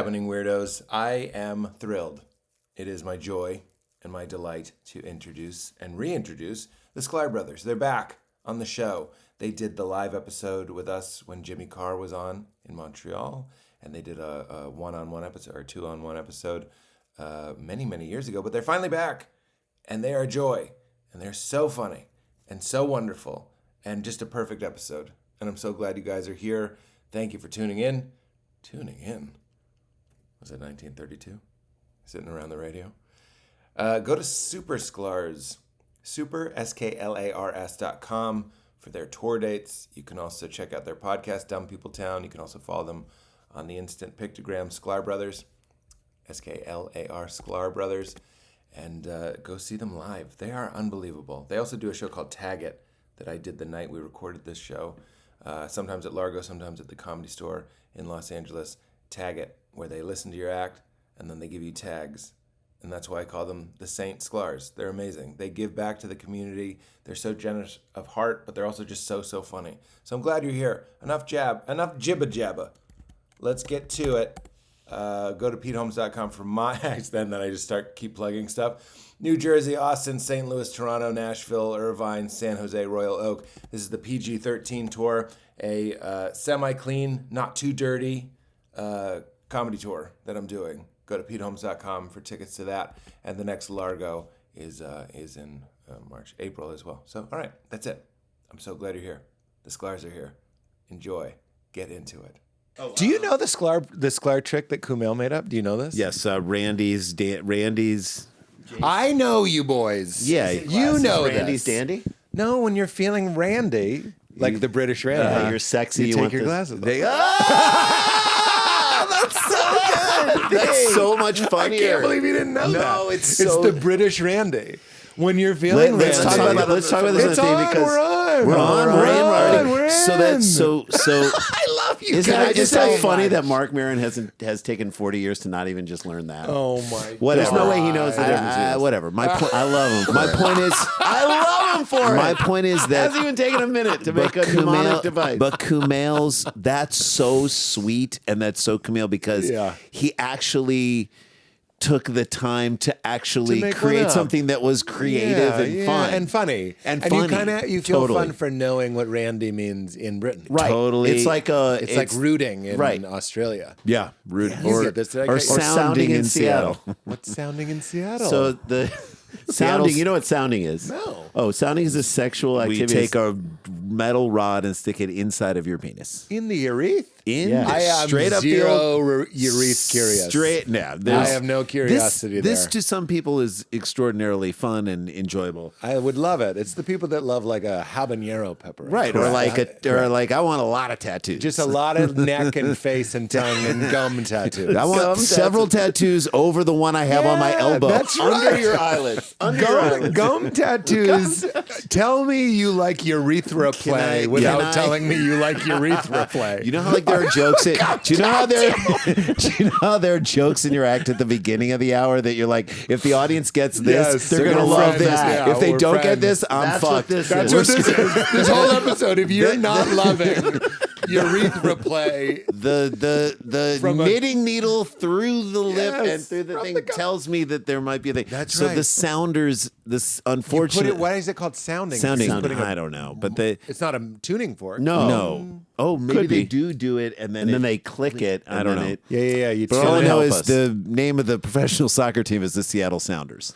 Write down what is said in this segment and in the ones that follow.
happening, weirdos? I am thrilled. It is my joy and my delight to introduce and reintroduce the Sklar Brothers. They're back on the show. They did the live episode with us when Jimmy Carr was on in Montreal, and they did a one-on-one episode or two-on-one episode many, many years ago. But they're finally back, and they are a joy, and they're so funny and so wonderful, and just a perfect episode. And I'm so glad you guys are here. Thank you for tuning in. Tuning in? Was it 1932? Sitting around the radio? Go to Super Sklars, SKLARS.com for their tour dates. You can also check out their podcast, Dumb People Town. You can also follow them on the instant pictogram, Sklar Brothers, SKLAR, Sklar Brothers, and go see them live. They are unbelievable. They also do a show called Tag It that I did the night we recorded this show. Sometimes at Largo, sometimes at the Comedy Store in Los Angeles. Tag It, where they listen to your act and then they give you tags. And that's why I call them the Saint Sklars. They're amazing. They give back to the community. They're so generous of heart, but they're also just so funny. So I'm glad you're here. Enough jibba jabba. Let's get to it. Go to PeteHolmes.com for my acts. Then I just keep plugging stuff. New Jersey, Austin, St. Louis, Toronto, Nashville, Irvine, San Jose, Royal Oak. This is the PG-13 tour, a semi-clean, not too dirty comedy tour that I'm doing. Go to PeteHolmes.com for tickets to that. And the next Largo is in April as well. So, all right, that's it. I'm so glad you're here. The Sklars are here. Enjoy. Get into it. Oh, wow. Do you know the Sklar trick that Kumail made up? Do you know this? Yes, Randy's. I know you boys. Yeah, you know Randy's this. dandy. No, when you're feeling randy, like the British Randy, you're sexy. You You take want your this- glasses. That's so good. That's so much funnier. I can't believe you didn't know that. No, it's the British Randy. When you're feeling Let's talk randy. about this on It's the thing on, because we're on. So that's so. I love you Isn't guys it just so so funny much. that Mark Maron has taken 40 years to not even just learn that? Oh my! Whatever. God. There's no way he knows the difference. Whatever. My point. I love him. My point is, I love him for it. my point is that Hasn't even taken a minute to make a mnemonic device. But Kumail's, that's so sweet and that's so Kumail because he actually took the time to actually make create one up. something that was creative and fun. and funny. And you funny. kind of feel Totally. fun for knowing what Randy means in Britain. Right. Totally. It's like It's like rooting in Australia. Yeah, rude. Yeah, you get this. Did I Or get you? sounding in Seattle. What's sounding in Seattle? So the sounding, you know what sounding is? No. Oh, sounding is a sexual activity. We take a metal rod and stick it inside of your penis. in the urethra? I am straight up zero urethra curious. Straight. No, I have no curiosity This there. to some people is extraordinarily fun and enjoyable. I would love it. It's the people that love like a habanero pepper. Right, or like I want a lot of tattoos. Just a lot of neck and face and tongue and gum tattoos. I want several tattoos over the one I have on my elbow. That's Under right. your eyelids. Under your eyelids. Gum tattoos. Tell me you like urethra play without telling me you like urethra play. You know how like there are jokes. Do you know how there are jokes in your act at the beginning of the hour that you're like, if the audience gets this, Yes, they're we're gonna love friends. this. Yeah, if they we're don't get friends. this, I'm That's what fucked. this That's what this is. This whole episode, if you're not loving urethra play, The From a- knitting needle through the lip Yes, and through the from thing the gum. tells me that there might be a thing. That's so right. the sounders, this put unfortunate it, why is it called sounding? sounding. It's putting a- I don't know, but they It's not a tuning fork. no. Oh, maybe Could they be. do it, and then then they click it. I don't know. Yeah. You But all I tune know it. is us. the name of the professional soccer team is the Seattle Sounders,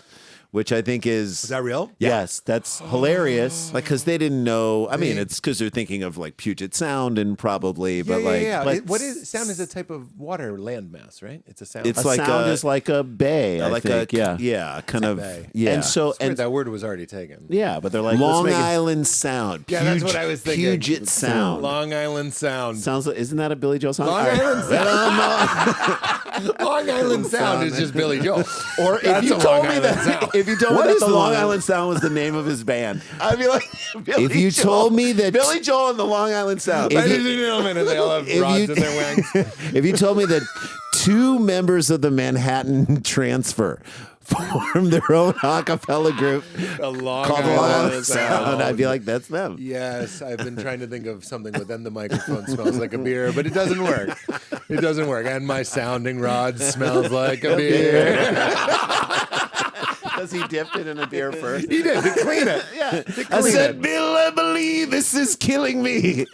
which I think is Is that real? yes, that's hilarious. Like because they didn't know. I mean, it's because they're thinking of like Puget Sound and probably, but like What is sound? Is a type of water landmass, right? It's a sound. It's A like sound a- is like a bay. I like think. kind of bay. yeah. And so It's weird, and that word was already taken. yeah, but they're like Long let's make it- Island Sound. Yeah, that's what I was thinking. Puget Sound. Long Island Sound. Sounds like, isn't that a Billy Joel song? Long All right. Island Sound. Long Island Sound is just Billy Joel. Or That's if you a told Long me Island that, Sound. if you told me What that is the the Long Long Island Sound was the name of his band, I'd be like, Billy If you Joel. told me that Billy Joel and the Long Island Sound. If Ladies and gentlemen, and they all have if rods you- in their wings. if you told me that 2 members of the Manhattan Transfer formed their own a cappella group called On Sound. I'd be like, that's them. Yes, I've been trying to think of something, but then the microphone smells like a beer, but it doesn't work. It doesn't work. And my sounding rod smells like a beer. Because he dipped it in a beer first. He did, to clean it. Yeah. To I clean said, it. Bill, I believe this is killing me.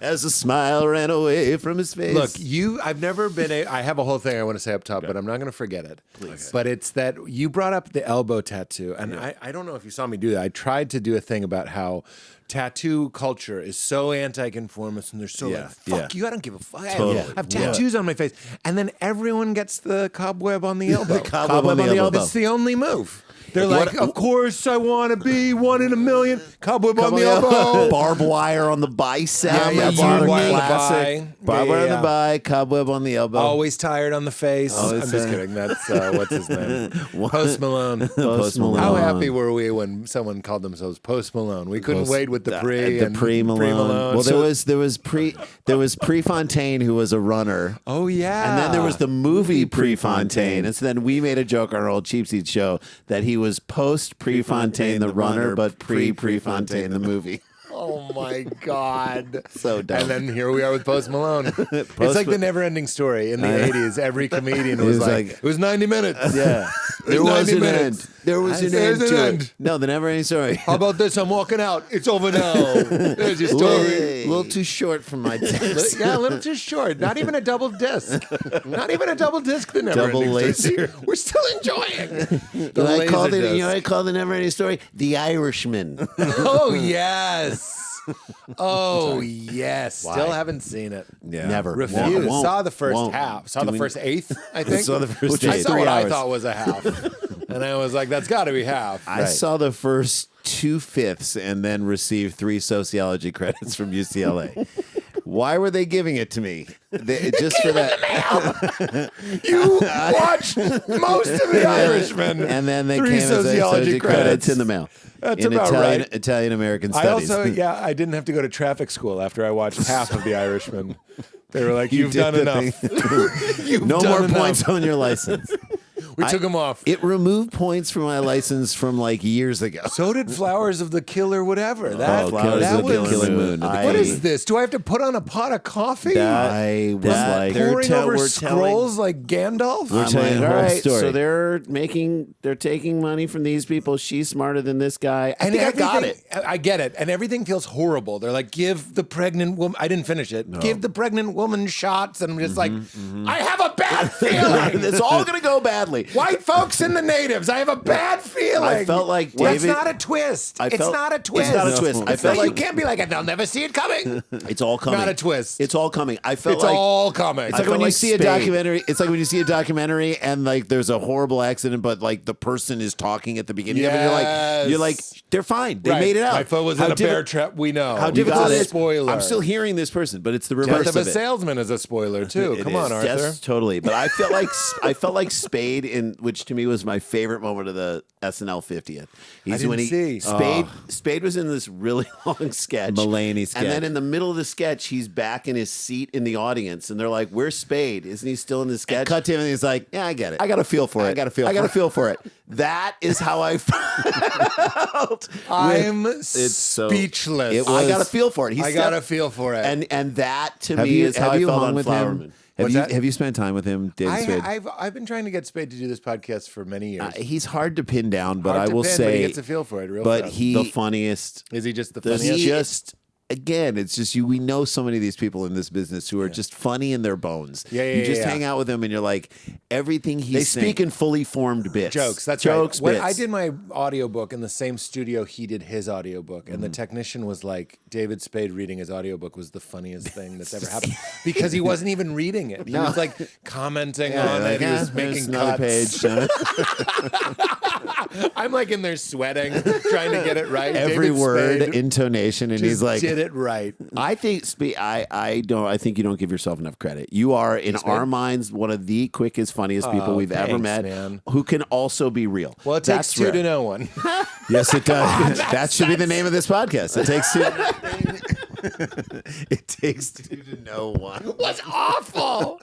As a smile ran away from his face. Look, I've never been I have a whole thing I want to say up top, but I'm not going to forget it. Please. But it's that you brought up the elbow tattoo, and I don't know if you saw me do that. I tried to do a thing about how tattoo culture is so anti-conformist, and they're so like, fuck you, I don't give a fuck. Totally. I have tattoos on my face. And then everyone gets the cobweb on the elbow. The cobweb on the elbow. It's the only move. They're like, of course I want to be 1 in a million. Cobweb on the elbow. Barbed wire on the bicep. Yeah, barbed wire on the thigh. Barbed wire on Yeah. the thigh, cobweb on the elbow. Always tired on the face. I'm just kidding. That's what's his name? Post Malone. Post Malone. How happy were we when someone called themselves Post Malone? We couldn't wait with the pre-Malone. Well, there was Prefontaine, who was a runner. Oh yeah. And then there was the movie Prefontaine. And so then we made a joke on our old Cheap Seats show that he was post Prefontaine the runner, but pre-Prefontaine the movie. Oh my God. So dumb. And then here we are with Post Malone. It's like the never ending story. In the 80s, every comedian was like, it was 90 minutes. Yeah. There was an end. There was an end There's to an it. end. No, the never ending story. How about this? I'm walking out. It's over now. There's your story. A little too short for my taste. Yeah, a little too short. Not even a double disc. Not even a double disc. The never Double ending story. laser. We're still enjoying. I called it. You know, I called the never ending story The Irishman. Oh yes. Oh yes. Still haven't seen it. Yeah. Never. Refused. Won't. Saw the first Won't. half. Saw the first eighth. I think. Saw the first Which I eighth. saw 3 what I hours. thought was a half, and I was like, "That's got to be half." I saw the first 2/5 and then received 3 sociology credits from UCLA. Why were they giving it to me? Just for that. You watched most of The Irishman, And then they 3 came as sociology credits in the mail. That's in about right. Italian American I studies. also, I didn't have to go to traffic school after I watched half of The Irishman. They were like, You "You've did done the enough. You've no done more enough." points on your license. We took them off. It removed points from my license from like years ago. So did Flowers of the Killer, whatever. Flowers of the Killing Moon. What is this? Do I have to put on a pot of coffee? I was like, pouring over scrolls like Gandalf? We're telling the all whole right, story. so they're taking money from these people. She's smarter than this guy. I think I got it. I get it. And everything feels horrible. They're like, give the pregnant woman, I didn't finish it. No. Give the pregnant woman shots. And I'm just like, I have a bad feeling. It's all going to go badly. White folks and the natives. I have a bad feeling. I felt like That's David. not a twist. It's not a twist. It's not a twist. I felt you like can't be like, they'll never see it coming. it's all coming. Not a twist. It's all coming. I felt It's like all coming. It's like when you see a documentary. It's like when you see a documentary and like there's a horrible accident, but like the person is talking at the beginning of it. You're like, they're fine. They made it out. My foot was in a bear trap. We know. How You difficult got is it. it? Spoiler. I'm still hearing this person, but it's the Death reverse of a of it. salesman is a spoiler too. Come on, Arthur. Yes, totally. But I felt like Spade in which to me was my favorite moment of the SNL 50th. He's when Spade was in this really long sketch. Mulaney sketch. And then in the middle of the sketch, he's back in his seat in the audience, and they're like, "Where's Spade? Isn't he still in the sketch?" And cut to him, and he's like, "Yeah, I get it. I got a feel for it. I got a feel for it." That is how I felt. I'm speechless. I got a feel for it. I got a feel for it. And that to me is how I felt on Flowerman. Have you spent time with him, David Spade? I've been trying to get Spade to do this podcast for many years. He's hard to pin down, but Hard I to will pin, say, but he gets a feel for it real fast. the funniest. Is he just the He's funniest? just. Again, it's just we know so many of these people in this business who are just funny in their bones. You just hang out with them and you're like, everything he's saying. They speak in fully formed bits. Jokes. That's jokes. Right. Bits. When I did my audiobook in the same studio he did his audiobook, and the technician was like, David Spade reading his audiobook was the funniest thing that's ever happened because he wasn't even reading it. He was like commenting on it. He was making another cuts. page. I'm like in there sweating, trying to get it right. Every David word, Spade intonation, and just he's like, did it right. I think I think you don't give yourself enough credit. You are in our minds one of the quickest, funniest people we've ever thanks, met, man. who can also be real. Well, it takes two to know one. Yes, it does. That should be the name of this podcast. It takes two. It takes two to know one. Was awful.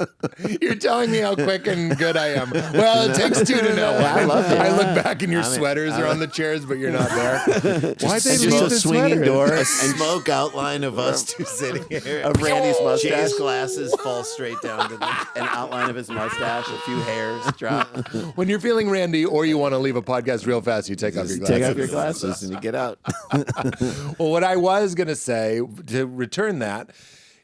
You're telling me how quick and good I am. Well, it takes two to know one. I love it. I look back and your sweaters are on the chairs, but you're not there. Why'd they Just leave a the swinging sweaters? door, a smoke outline of us two sitting here. Of Randy's mustache. Jay's glasses fall straight down to an outline of his mustache, a few hairs drop. When you're feeling Randy or you want to leave a podcast real fast, you take off your glasses. Take off your glasses and you get out. Well, what I was going to say to return that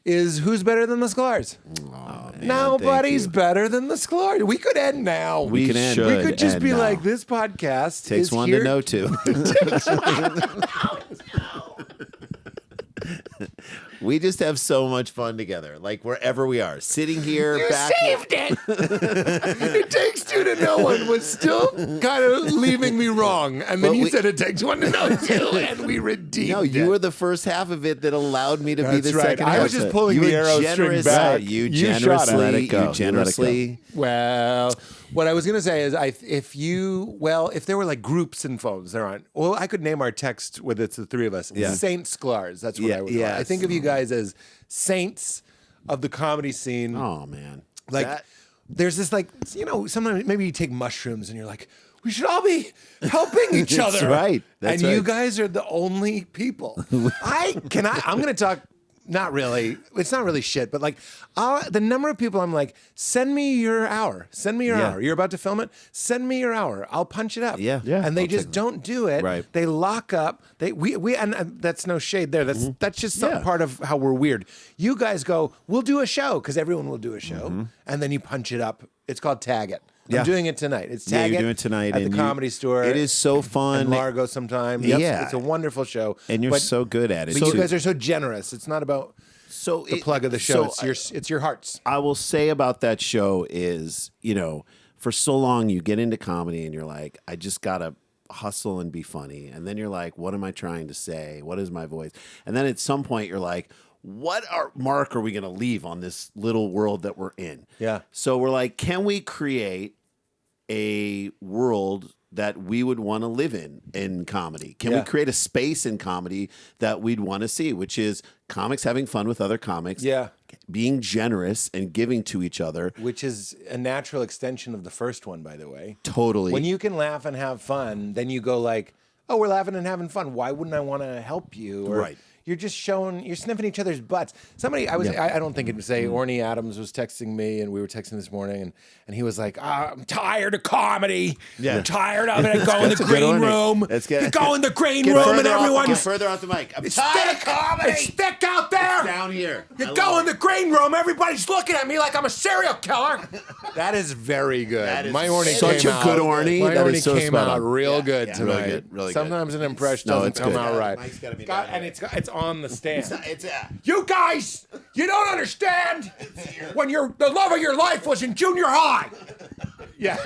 is who's better than the Sklars? Oh, man, Nobody's thank you. better than the Sklars. We could end now. We can end. We could just end be now. like, this podcast Takes is one here. to know two. We just have so much fun together. Like wherever we are, sitting here, You back. saved it. It takes two to know one was still kind of leaving me wrong. And then But you we- said it takes one to know two, and we redeemed No, it. you were the first half of it that allowed me to be That's the right. second I half. was just pulling You the were arrow string generous. back. You You shot it. generously, Let it go. you You generously. Well, what I was going to say is if there were like groups and phones, there aren't. Well, I could name our text with it's the three of us. Yeah. Saint Sklars. That's what Yeah, I would call it. I yes. think of you guys as saints of the comedy scene. Oh man, Like, there's this like, sometimes maybe you take mushrooms and you're like, we should all be helping each That's other. right. That's and you right. guys are the only people. I'm going to talk. Not really. It's not really shit, but like the number of people I'm like, send me your hour. Send me your Yeah. hour. You're about to film it. Send me your hour. I'll punch it up. Yeah. And they just don't do it. Right. They lock up. And that's no shade there. That's just some part of how we're weird. You guys go, we'll do a show because everyone will do a show, and then you punch it up. It's called Tag It. Yeah. I'm doing it tonight. It's Yeah, Tag you're It doing it tonight at the and Comedy Store. It is so fun. And Largo sometimes. Yeah. It's a wonderful show. And you're so good at it. But you guys are so generous. It's not about so the plug of the show. so It's your hearts. I will say about that show is, for so long you get into comedy and you're like, I just gotta hustle and be funny. And then you're like, what am I trying to say? What is my voice? And then at some point you're like, what mark are we gonna leave on this little world that we're in? Yeah. So we're like, can we create a world that we would want to live in comedy? Can we Yeah. create a space in comedy that we'd want to see, which is comics having fun with other comics, Yeah. being generous and giving to each other. Which is a natural extension of the first one, by the way. Totally. When you can laugh and have fun, then you go like, oh, we're laughing and having fun. Why wouldn't I want to help you? Or Right. You're just you're sniffing each other's butts. Somebody, I don't think it would say, Orny Adams was texting me, and we were texting this morning, and he was like, I'm tired of comedy. Yeah. I'm tired of it. I go in the That's a good green one. room. That's good. You go in the green Get room, further and off- everyone's get further off the mic. I'm it's tired thick. of comedy. It's thick out there. Down here. You go in the green room, everybody's looking at me like I'm a serial killer. That is very good. That is My Orny such came a good out. Orny. My That Orny is so came spot out on. real good Yeah, tonight. really good, really good. Sometimes an impression No, doesn't it's come good. out right. Mic's gotta be Got- down and it's on the stand. It's You guys, you don't understand when the love of your life was in junior high. Yeah.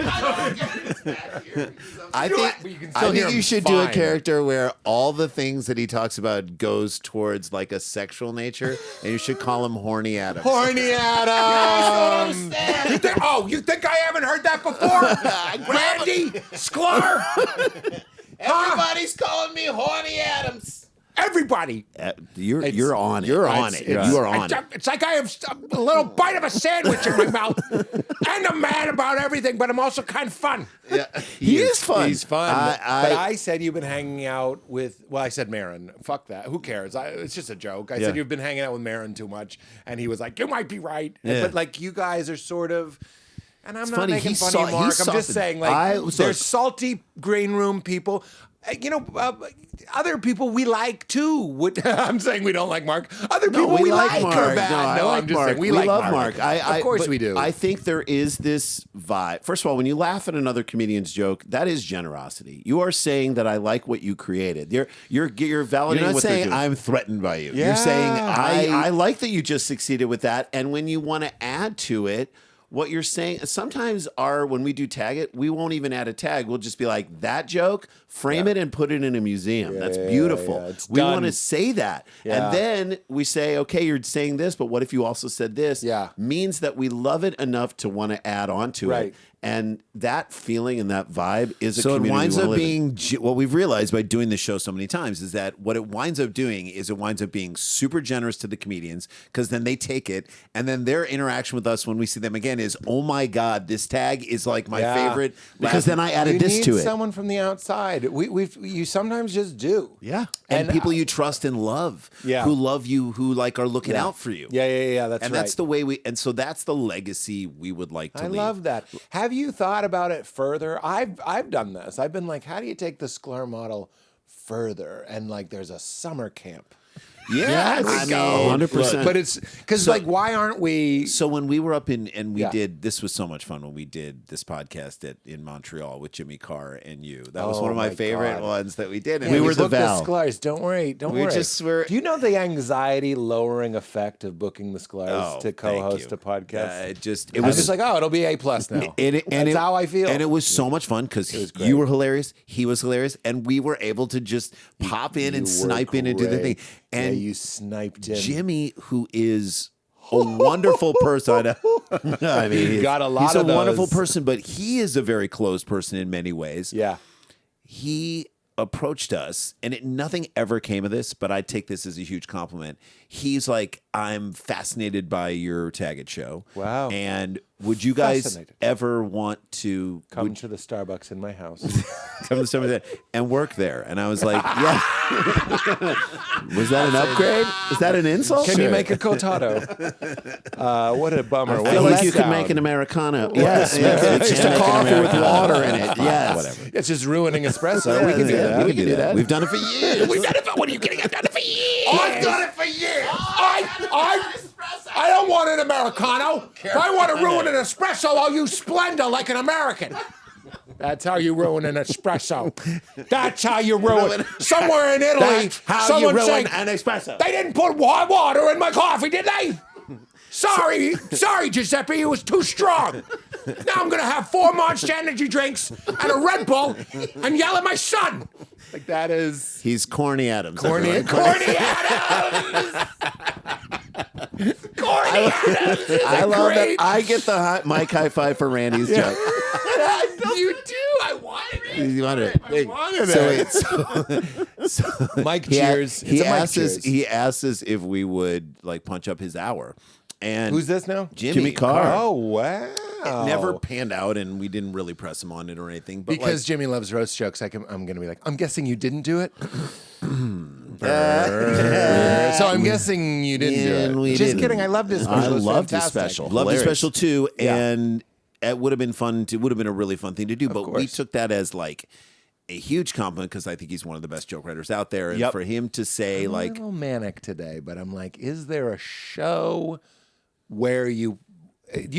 I Do think, it, but you can still hear you him should do a fine. character where all the things that he talks about goes towards like a sexual nature, and you should call him Horny Adams. Horny Adam. You think I haven't heard that before? Randy Sklar. Everybody's calling me Horny Adams. Everybody. You're on it. You're on it's- it. it's- You are on it's, it. It's like I have a little bite of a sandwich in my mouth. And I'm mad about everything, but I'm also kind of fun. Yeah, he is fun. He's fun. But I I said you've been hanging out with, I said Marin. Fuck that. Who cares? It's just a joke. I Yeah. said you've been hanging out with Marin too much. And he was like, you might be right. Yeah. But like you guys are sort of, and I'm not funny, making he's fun so- of you, Mark. he's I'm just softened. saying, like, I- so- there's salty green room people. Other people we like too. I'm saying we don't like Mark. Other people we like Mark. are bad. No, I No, like I'm just Mark. saying We like love Mark. Of course but we do. I think there is this vibe. First of all, when you laugh at another comedian's joke, that is generosity. You are saying that I like what you created. You're validating. You're not what saying they're doing. I'm threatened by you. You're saying Yeah. I like that you just succeeded with that. And when you want to add to it, what you're saying, sometimes when we do tag it, we won't even add a tag. We'll just be like, that joke, frame it and put it in a museum. That's beautiful. yeah. It's We done. want to say that. Yeah. And then we say, okay, you're saying this, but what if you also said this? Yeah. Means that we love it enough to want to add on to Right. it. And that feeling and that vibe is a So it community winds we wanna up live in. being what we've realized by doing this show so many times is that what it winds up doing is it winds up being super generous to the comedians because then they take it and then their interaction with us when we see them again is, oh my God, this tag is like my favorite because then I added this to it. Someone from the outside. You sometimes just do. Yeah. And people you trust and love, who love you, who like are looking out for you. Yeah. That's and right. that's the way so that's the legacy we would like to leave. I love that. Have you thought about it further? I've done this. I've been like, how do you take the Sklar model further? And like, there's a summer camp. Yeah, I mean, 100%. But it's because like, why aren't we? So when we were up in, and we did, this was so much fun when we did this podcast in Montreal with Jimmy Carr and you. That was one of my favorite ones that we did. And we were the booked Val. The Sklars. Don't worry. Don't worry. Do you know the anxiety lowering effect of booking the Sklars to co-host a podcast? It was just like, oh, it'll be A+ now. That's how I feel. And it was so much fun because you were hilarious, he was hilarious, and we were able to just pop in and snipe in and do the thing. And you sniped in. Jimmy, who is a wonderful person. I mean, he's got a lot he's of a wonderful those. person, but he is a very closed person in many ways. Yeah. He approached us, and nothing ever came of this, but I take this as a huge compliment. He's like, I'm fascinated by your Taggart show. Wow. And would you guys Fascinated. ever want to Come to the Starbucks in my house. come to some of that and work there? And I was like, yeah. Was that an upgrade? Is that an insult? Can you make a cotado? What a bummer. I feel like you could make an Americano. Yes, just a coffee with water in it. Yes, whatever. It's just ruining espresso. We can do that. We can do that. We've done it for years. We've done it for. What are you kidding? I've done it for years. I've done it for years. I don't want an Americano. If I want to ruin an espresso, I'll use Splenda like an American. That's how you ruin an espresso. That's how you ruin. Somewhere in Italy, someone saying an espresso. they didn't put water in my coffee, did they? Sorry, Giuseppe, it was too strong. Now I'm gonna have 4 Monster Energy drinks and a Red Bull and yell at my son. Like that is He's Corny Adams. Corny Adams. Corny Adams is I love great. that. I get the Mike high five for Randy's joke. You do. I wanted it. You want it? I wanted it. So Mike cheers. He It's a Mike asked us. cheers. He asked us if we would like punch up his hour. And Who's this now? Jimmy Carr. Oh wow. It never panned out, and we didn't really press him on it or anything. But Because like, Jimmy loves roast jokes, I'm going to be like, I'm guessing you didn't do it? So I'm guessing you didn't And do we it. Just didn't. kidding. I loved his special. I It was loved his fantastic. special. Loved Hilarious. his special too, Yeah. and it would have been fun. It would have been a really fun thing to do. But we course. took that as like a huge compliment because I think he's one of the best joke writers out there. And Yep. for him to say I'm like, a little manic today, but I'm like, is there a show where you could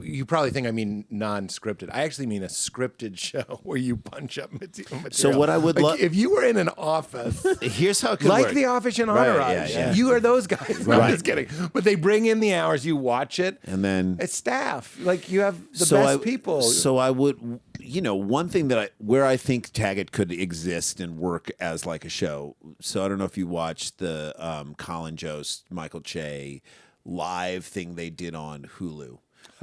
you probably think I mean non-scripted. I actually mean a scripted show where you punch up material. So what I would like love- if you were in an office. here's how it could Like work. The Office and Right, Entourage. yeah. You are those guys. No, I'm just kidding. But they bring in the hours, you watch it, And then it's staff. Like you have the best people. So I would, one thing where I think Taggart could exist and work as like a show. So I don't know if you watched the Colin Jost, Michael Che live thing they did on Hulu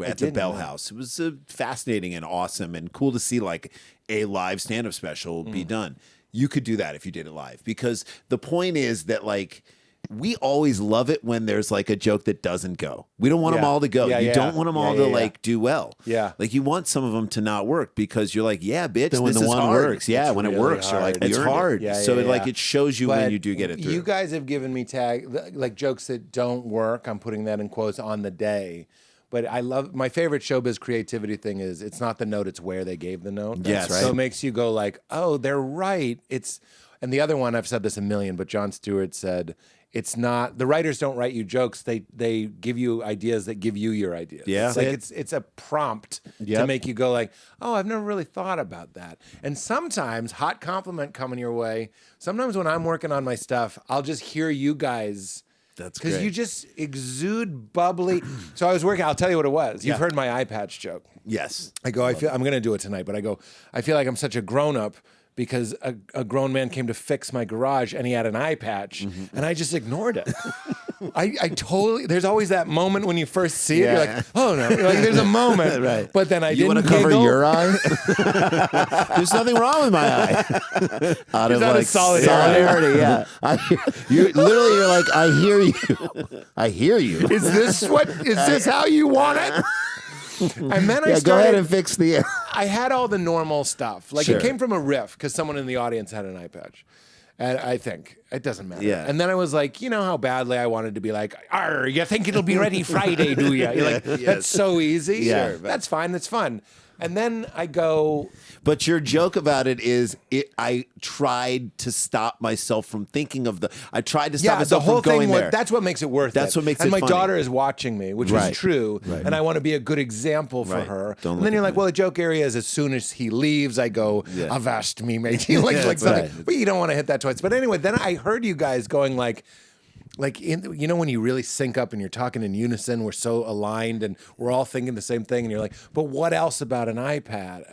at the Bell House. It was fascinating and awesome and cool to see like a live stand-up special be done. You could do that if you did it live because the point is that like we always love it when there's like a joke that doesn't go. We don't want them all to go. You don't want them all to like do well. Yeah. Like you want some of them to not work because you're like, yeah, bitch, Then when this the is one hard. works, yeah, when it really works, you're hard. like, we It's earned it. hard. Yeah, So yeah, it like yeah. it shows you when you do get it through. You guys have given me like jokes that don't work. I'm putting that in quotes on the day. But I love my favorite showbiz creativity thing is it's not the note, it's where they gave the note. Yes. So it makes you go like, oh, they're right. And the other one, I've said this a million, but Jon Stewart said, it's not the writers don't write you jokes. They give you ideas that give you your ideas. Yeah. It's like it's a prompt to make you go like, oh, I've never really thought about that. And sometimes hot compliment coming your way. Sometimes when I'm working on my stuff, I'll just hear you guys. That's because great. you just exude bubbly. So I was working. I'll tell you what it was. You've heard my eye patch joke. Yes. I go. I'm going to do it tonight. But I go. I feel like I'm such a grown up because a grown man came to fix my garage and he had an eye patch and I just ignored it. I totally. There's always that moment when you first see it. Yeah. You're like, oh no. You're like, there's a moment. Right. But then I You didn't want to cover giggle. your eye? There's nothing wrong with my eye. Out of out of like solidarity. Yeah. You're like, I hear you. I hear you. Is this how you want it? And then I Yeah, started. go ahead and fix the. I had all the normal stuff. Like Sure. it came from a riff because someone in the audience had an eye patch. And I think it doesn't matter. Yeah. And then I was like, you know how badly I wanted to be like, "Arr, you think it'll be ready Friday, do you?" You're like, that's so easy. Yeah. Sure, That's fine. That's fun. And then I go, But your joke about it is, I tried to stop myself from thinking of the. I tried to stop yeah, the myself whole from going thing. there. That's what makes it worth it. That's what makes and it my funny. daughter is watching me, which Right. is true. Right. And I want to be a good example for Right. her. Don't And look then you're at like, me. well, the joke area is as soon as he leaves, I go, Yeah. avast me, matey. like something. right. But you don't want to hit that twice. But anyway, then I heard you guys going like you know when you really sync up and you're talking in unison, we're so aligned and we're all thinking the same thing, and you're like, but what else about an eye patch?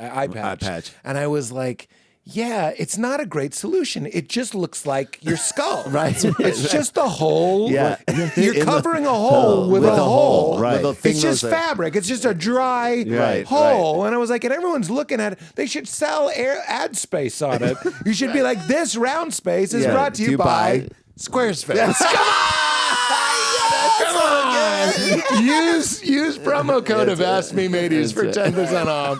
And I was like, yeah, it's not a great solution. It just looks like your skull. Right. It's just a hole. Yeah. You're In the- covering a hole with a hole. Right. With a thing It's just that's like- fabric. It's just a dry Right, hole. And I was like, and everyone's looking at it. They should sell ad space on it. You should be like, this round space is Yeah. brought to you by Squarespace. Come on! Use promo code Avast Me Mateys for 10% off.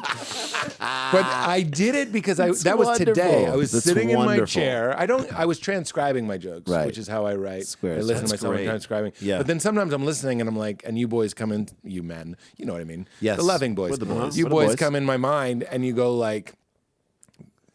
But I did it because that was today. wonderful. I was That's sitting in my wonderful. chair. I was transcribing my jokes, Right. which is how I write. Squares. I listen That's to myself great. transcribing. Yeah. But then sometimes I'm listening and I'm like, and you boys come in, you men, you know what I mean? Yes. The loving boys. We're the boys. You We're the boys boys. come in my mind and you go like,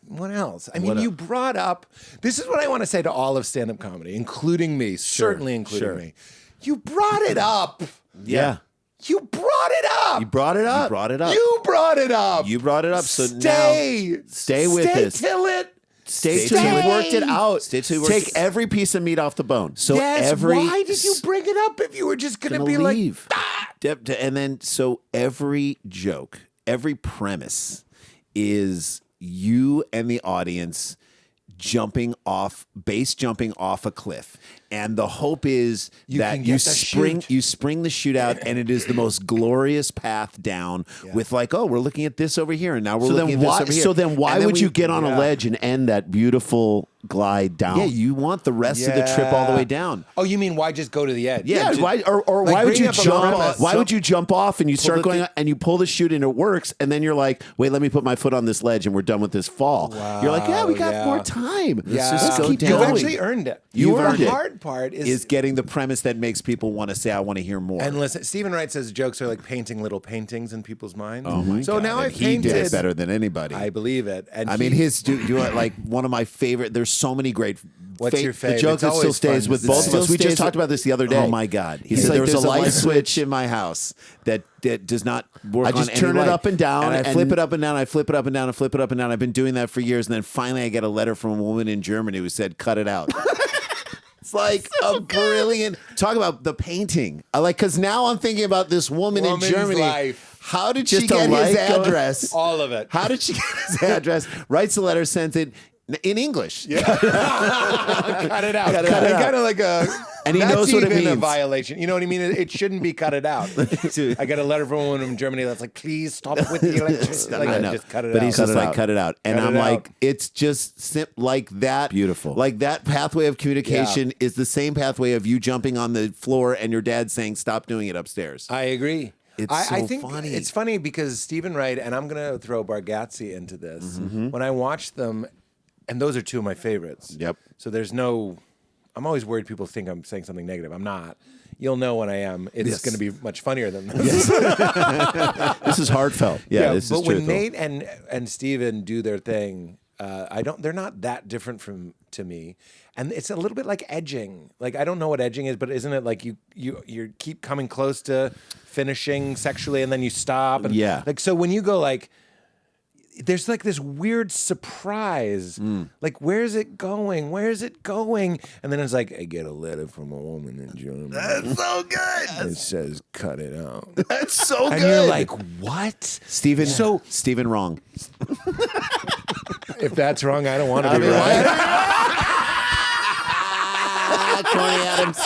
what else? I mean, you brought up, this is what I want to say to all of stand-up comedy, including me, certainly including sure. me. You brought it up. Yeah. You brought it up. You brought it up. You brought it up. You brought it up. You brought it up. So Stay. now stay with Stay this. till it. Stay till you worked it out. Stay till you worked Take it- every piece of meat off the bone. So Yes, every why did you bring it up if you were just going to be leave. like, ah! And then so every joke, every premise is you and the audience jumping off a cliff. And the hope is that can you get the chute. spring the chute out, and it is the most glorious path down with like, oh, we're looking at this over here, and now we're looking at this over here. So then why And then would we- you get on a ledge and end that beautiful glide down? Yeah, you want the rest of the trip all the way down. Oh, you mean why just go to the edge? Yeah, Yeah, just- why or like why would bring you up a jump premise. off? Why would you jump off and you start the going thing- and you pull the chute and it works, and then you're like, wait, let me put my foot on this ledge and we're done with this fall. You're like, yeah, we got yeah. more time. Yeah. Let's go keep down. You've going. actually earned it. You've The earned it. hard part Is getting the premise that makes people want to say, I want to hear more. And listen, Stephen Wright says jokes are like painting little paintings in people's minds. Oh my so God. now And I've he painted did it better than anybody. I believe it. And I mean, his like one of my favorite. There's so many great. What's your The favorite? joke It's that still always stays fun with to both say. of us. We Still just stays talked about this the other day. Oh my God. He He's said like, there's a light switch. switch in my house that does not work. I just on any turn it light. up and down and I and- flip it up and down. I flip it up and down. I flip it up and down. I've been doing that for years, and then finally I get a letter from a woman in Germany who said, "Cut it out." It's like a brilliant talk about the painting. I like because now I'm thinking about this woman Woman's in Germany. life. How did she Just a get his light going- address? all of it. How did she get his address? Writes a letter, sends it in English. Yeah. Cut it out. Cut it out. Kind of like a. And he that's knows what it even a means. violation. You know what I mean? It shouldn't be cut it out. I got a letter from a woman from Germany that's like, please stop with the electricity. Like, I know. just cut it But out. he's just Cut it like, out. cut it out. And Cut I'm it like, out. it's just like that. Beautiful. Like that pathway of communication is the same pathway of you jumping on the floor and your dad saying, stop doing it upstairs. I agree. It's I so think funny. it's funny because Stephen Wright, and I'm going to throw Bargatze into this. Mm-hmm. When I watch them, and those are two of my favorites. Yep. So there's no, I'm always worried people think I'm saying something negative. I'm not. You'll know when I am. It's Yes. going to be much funnier than this. This is heartfelt. Yeah, this but is when truthful. Nate and Steven do their thing, they're not that different to me. And it's a little bit like edging. Like I don't know what edging is, but isn't it like you keep coming close to finishing sexually and then you stop and Yeah. like so when you go like there's like this weird surprise. Like, where's it going? Where's it going? And then it's like, I get a letter from a woman in Germany. That's so good. It says, cut it out. That's so And good. you're like, what? Stephen wrong. If that's wrong, I don't want to be right. Tony Adams.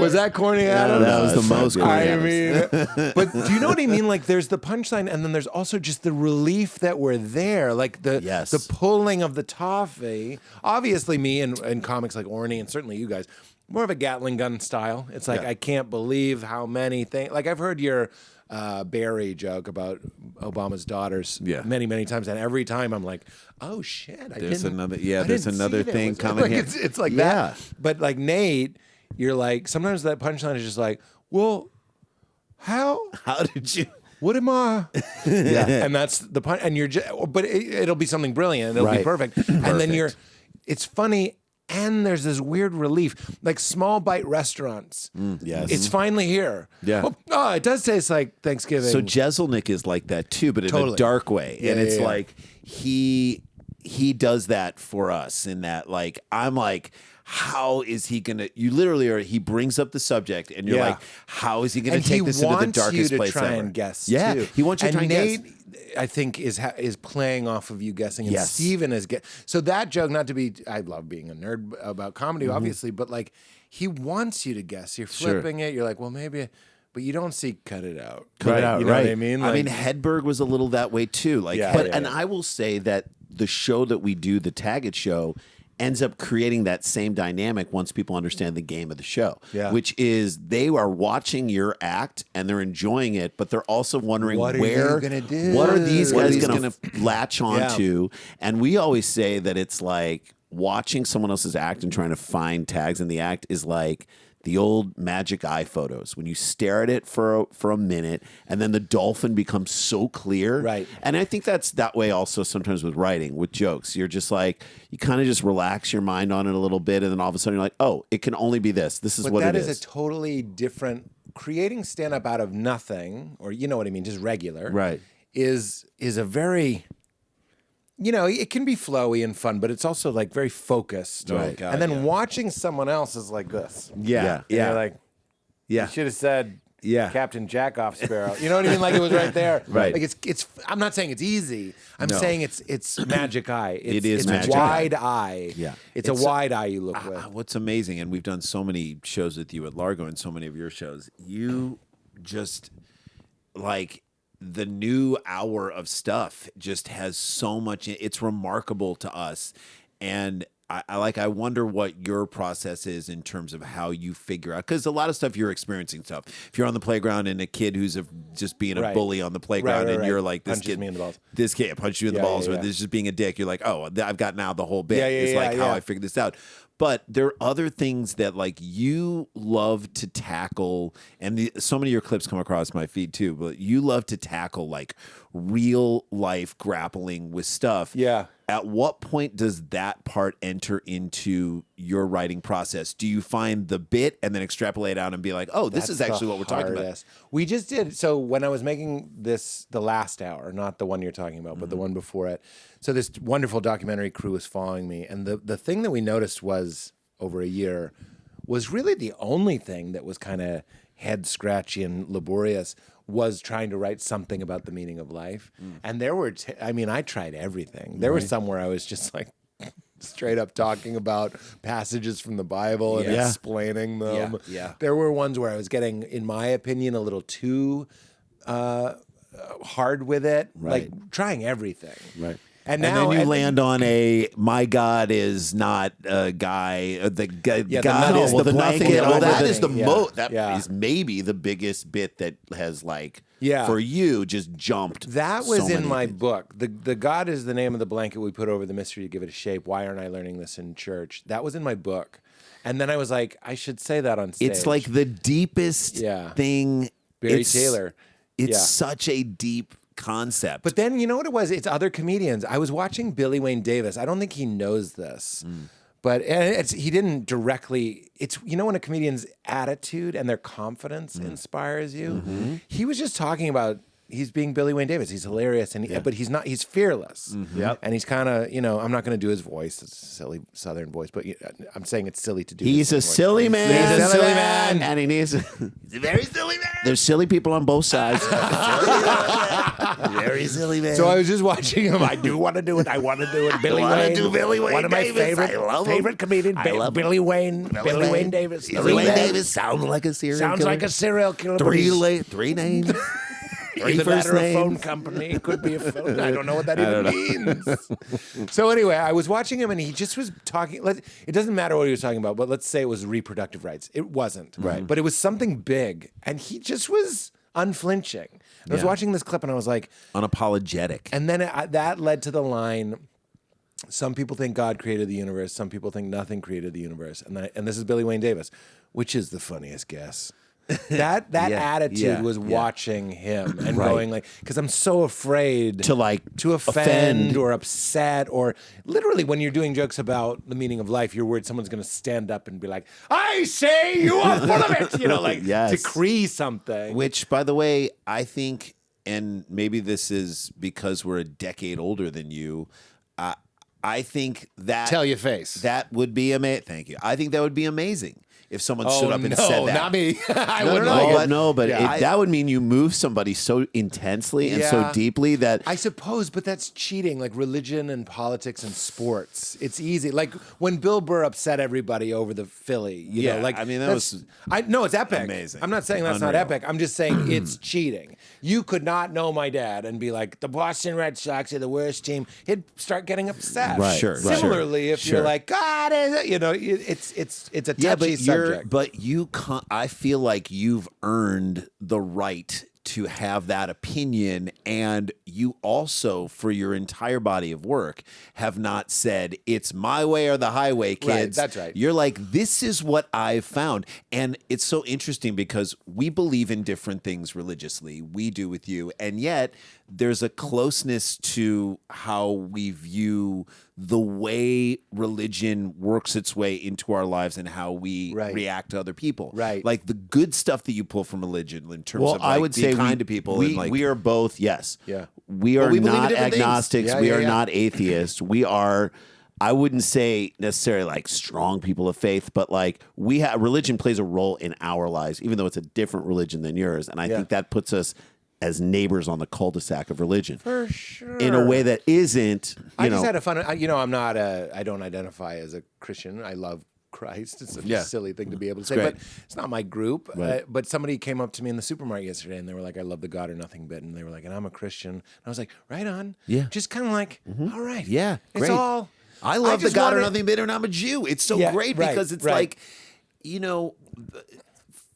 Was that corny, Adam? That was the most corny. I mean, but do you know what I mean? Like, there's the punchline, and then there's also just the relief that we're there, like the pulling of the toffee. Obviously, me and comics like Orny, and certainly you guys, more of a Gatling gun style. It's like I can't believe how many things. Like I've heard your Barry joke about Obama's daughters many, many times, and every time I'm like, oh shit, There's another thing coming like, here. It's like that. But like Nate, you're like, sometimes that punchline is just like, well, how did you? What am I? And that's the punch. And you're just, but it'll be something brilliant. It'll be perfect. And then it's funny. And there's this weird relief, like small bite restaurants. Yes. It's finally here. Yeah. Oh, it does taste like Thanksgiving. So Jeselnik is like that too, but in a dark way. Yeah, and it's yeah. like he does that for us in that, like, I'm like, how is he gonna? You literally are. He brings up the subject, and you're like, how is he gonna take this into the darkest place ever? He wants you to try and guess. Yeah, too. he wants you to try and guess. Nate, I think, is playing off of you guessing, and Steven is so that joke. Not to be, I love being a nerd about comedy, obviously, but like he wants you to guess. You're flipping it. You're like, well, maybe. But you don't see cut it out. Cut it out, you know what I mean? Like, I mean, Hedberg was a little that way too. Like, and I will say that the show that we do, the Tag It show, ends up creating that same dynamic once people understand the game of the show, which is they are watching your act and they're enjoying it, but they're also wondering what are these guys going to latch onto? And we always say that it's like watching someone else's act and trying to find tags in the act is like the old magic eye photos when you stare at it for a minute and then the dolphin becomes so clear. Right. And I think that's that way also sometimes with writing, with jokes. You're just like, you kind of just relax your mind on it a little bit and then all of a sudden you're like, oh, it can only be this. This is what it is. That is a totally different, creating stand-up out of nothing, or you know what I mean, just regular. Right. Is a very... You know, it can be flowy and fun, but it's also like very focused. Right. And then watching someone else is like this. Yeah. And you're like, you should have said Captain Jackoff Sparrow. You know what I mean? Like it was right there. Right. Like it's I'm not saying it's easy. I'm saying it's magic eye. It's magic wide eye. Yeah. It's a wide eye you look with. What's amazing, and we've done so many shows with you at Largo and so many of your shows, you just like the new hour of stuff just has so much. It's remarkable to us. And I wonder what your process is in terms of how you figure out, because a lot of stuff you're experiencing stuff. If you're on the playground and a kid who's just being a bully on the playground and you're like, this punches kid, me in the balls. This kid punched you in the balls, or this is just being a dick. You're like, oh, I've got now the whole bit. It's like how I figured this out. But there are other things that like you love to tackle, and so many of your clips come across my feed too, but you love to tackle like real life grappling with stuff. Yeah. At what point does that part enter into your writing process? Do you find the bit and then extrapolate out and be like, oh, this is actually what we're talking about? We just did. So when I was making this, the last hour, not the one you're talking about, but the one before it. So this wonderful documentary crew was following me. And the thing that we noticed was over a year was really the only thing that was kind of head scratchy and laborious was trying to write something about the meaning of life. And there were, I tried everything. There was some where I was just like straight up talking about passages from the Bible and explaining them. There were ones where I was getting, in my opinion, a little too hard with it, like trying everything. Right. And then now you land on my God is not a guy. God is the blanket. Well, that is the That is maybe the biggest bit that has like for you just jumped. That was so in my things. book. The God is the name of the blanket we put over the mystery to give it a shape. Why aren't I learning this in church? That was in my book. And then I was like, I should say that on stage. It's like the deepest thing. Barry Taylor. It's such a deep concept. But then you know what it was? It's other comedians. I was watching Billy Wayne Davis. I don't think he knows this, but he didn't directly. It's when a comedian's attitude and their confidence inspires you. He was just talking about he's being Billy Wayne Davis. He's hilarious, but he's not. He's fearless. Yep. And he's kind of, I'm not going to do his voice. It's a silly Southern voice, but I'm saying it's silly to do. He's a his silly man. He's a silly man. And he needs. He's a very silly man. There's silly people on both sides. Very silly man. So I was just watching him. I do want to do it. I want to do it. Billy Wayne. do Billy Wayne One of my Davis. I love him. favorite comedians. Billy Wayne. Billy Wayne Davis. Billy Wayne Davis sounds like a serial Sounds killer. like a serial killer. but Three he's- three names. Three Either first that or a names. phone company. It could be a phone. I don't know what that even means. So anyway, I was watching him, and he just was talking. It doesn't matter what he was talking about, but let's say it was reproductive rights. It wasn't. Right. But it was something big, and he just was unflinching. I was watching this clip, and I was like, Unapologetic. and then that led to the line, some people think God created the universe. Some people think nothing created the universe. And this is Billy Wayne Davis, which is the funniest guess. That attitude was watching him and going like, because I'm so afraid to offend or upset, or literally when you're doing jokes about the meaning of life, you're worried someone's going to stand up and be like, I say you are full of it, Yes. decree something. Which, by the way, I think, and maybe this is because we're a decade older than you, I think that Tell your face. that would be amazing. Thank you. I think that would be amazing if someone stood up and said that. Not me. I No, wouldn't no, know. but- That would mean you move somebody so intensely and so Yeah. deeply that I suppose, but that's cheating, like religion and politics and sports. It's easy. Like when Bill Burr upset everybody over the Philly, you know, like I mean, that that's- was no, it's epic. amazing. I'm not saying that's not Unreal. epic. I'm just saying it's cheating. You could not know my dad and be like, the Boston Red Sox are the worst team. He'd start getting upset. Right, Sure, right. Similarly, if Sure. you're like, God, it's a touchy Yeah, but subject. I feel like you've earned the right to have that opinion, and you also, for your entire body of work, have not said it's my way or the highway, kids. Right, that's right. You're like, this is what I've found, and it's so interesting because we believe in different things religiously. We do with you, and yet there's a closeness to how we view the way religion works its way into our lives and how we Right. react to other people. Right. Like the good stuff that you pull from religion in terms well, of I like, would being say kind to people. We, and like, we are both, yes. Yeah. We are we believe in not different things. agnostics. Yeah, we yeah, are yeah. not atheists. We are, I wouldn't say necessarily like strong people of faith, but like religion plays a role in our lives, even though it's a different religion than yours. And I think that puts us as neighbors on the cul-de-sac of religion. For sure. In a way that isn't, I just had a fun. I don't identify as a Christian. I love Christ. It's a silly thing to be able to say, great. but it's not my group. Right. But somebody came up to me in the supermarket yesterday, and they were like, "I love the God or nothing bit," and they were like, "And I'm a Christian." And I was like, "Right on." Yeah. Just kind of like, all right. Yeah, It's great. all. I love the just God or wanted- nothing bitter, and I'm a Jew. It's so Yeah, great right, because it's right. like,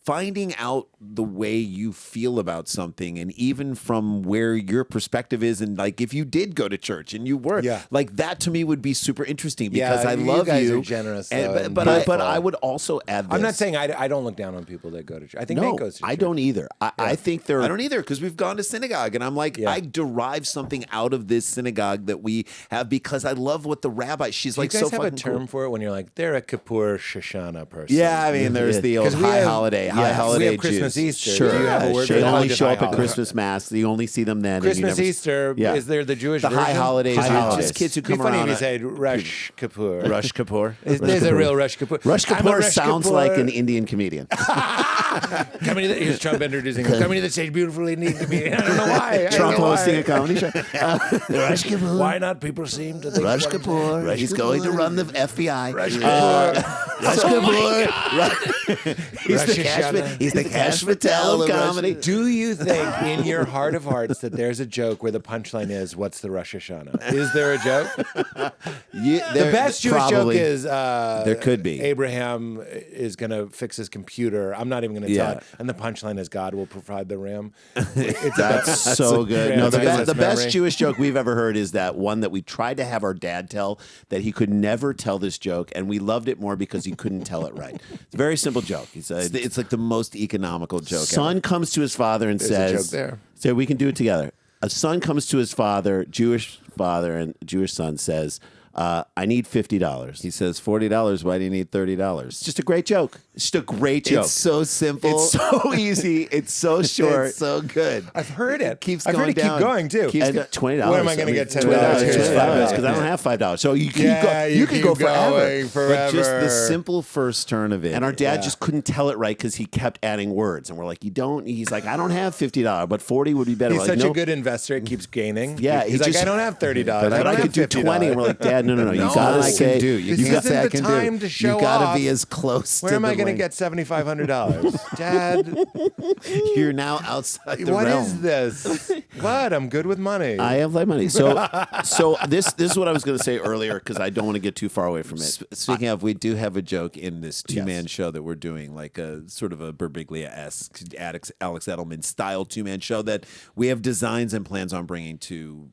finding out the way you feel about something, and even from where your perspective is, and like if you did go to church and you were, like that to me would be super interesting because I love you. Guys you. are generous, and- though, and but beautiful. I would also add this. I'm not saying I don't look down on people that go to church. I think no, Nate goes to church. I don't either. I think there. I don't either because we've gone to synagogue, and I'm like, I derive something out of this synagogue that we have because I love what the rabbi. She's Do you like guys so have a fucking term cool. for it when you're like they're a Kippur Shoshana person? Yeah, I mean, there's the old 'Cause we high have- holiday, yeah, high holiday we have Christmas, Jews. Easter. Sure. Do you have a word They for that? only Just show high up at holiday. Christmas Mass. You only see them then. and you Christmas, never- Easter. Yeah. Is there the Jewish The version? high holidays High are holidays. just kids who It'd be come funny around. if you said Rosh Kippur. Rush Kapoor. There's a real Rosh Kippur. Rush I'm a Kapoor Rosh sounds Kippur. like an Indian comedian. Coming to the, here's Trump introducing him. Coming to the stage beautifully need to be. I don't know why. I don't Trump know why. hosting a comedy show. Rush Kapoor. Why not? People seem to think. Rush one Kapoor. day. He's going to run the FBI. Rush Kippur. Rush Kapoor. He's the Cash. Hashanah. He's the Cash Patel of comedy. Do you think in your heart of hearts that there's a joke where the punchline is, what's the Rosh Hashanah? Is there a joke? The best Jewish joke is There could be. Abraham is going to fix his computer. I'm not even going to tell Yeah. it. And the punchline is God will provide the RAM. That's so good. No, the Grandma's best memory. Jewish joke we've ever heard is that one that we tried to have our dad tell that he could never tell this joke, and we loved it more because he couldn't tell it right. It's a very simple joke. He said, It's like the most economical joke son comes to his father and a says, joke there. So we can do it together. A son comes to his father, Jewish father and Jewish son says, I need $50. He says $40. Why do you need $30? It's just a great joke. It's just a great joke. It's so simple. It's so easy. It's so short. It's so good. I've heard it. Keeps I've heard going it down. keep going too. And $20. Where am I going to get $10? Here's $5 because I don't have $5. So you Yeah, you could keep go forever. going But just the simple first turn of it. And our dad just couldn't tell it right because he kept adding words, and we're like, He's like, I don't have $50, but 40 would be better. He's We're like, such no. a good investor. It keeps gaining. Yeah, he's like, I don't have $30. But I could do 20, and we're like, Dad, no. You No, gotta I say, can do. You This got to isn't say I the can time do. to show You got off. to be as close. Where to am I the going to lane. get $7,500, Dad? You're now outside the What realm. is this? What? I'm good with money. I have light money. So this is what I was going to say earlier because I don't want to get too far away from it. Speaking of, we do have a joke in this two-man show that we're doing, like a sort of a Birbiglia-esque Alex Edelman style two-man show that we have designs and plans on bringing to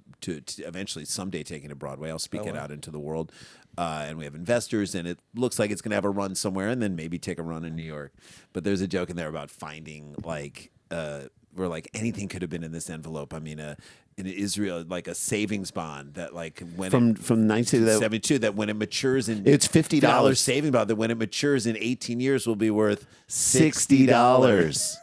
eventually someday taking to Broadway. I'll speak it out into the world. And we have investors, and it looks like it's going to have a run somewhere and then maybe take a run in New York. But there's a joke in there about finding, where like anything could have been in this envelope. I mean, in Israel, like a savings bond that like when From 1972, that when it matures in it's $50 saving bond that when it matures in 18 years will be worth $60.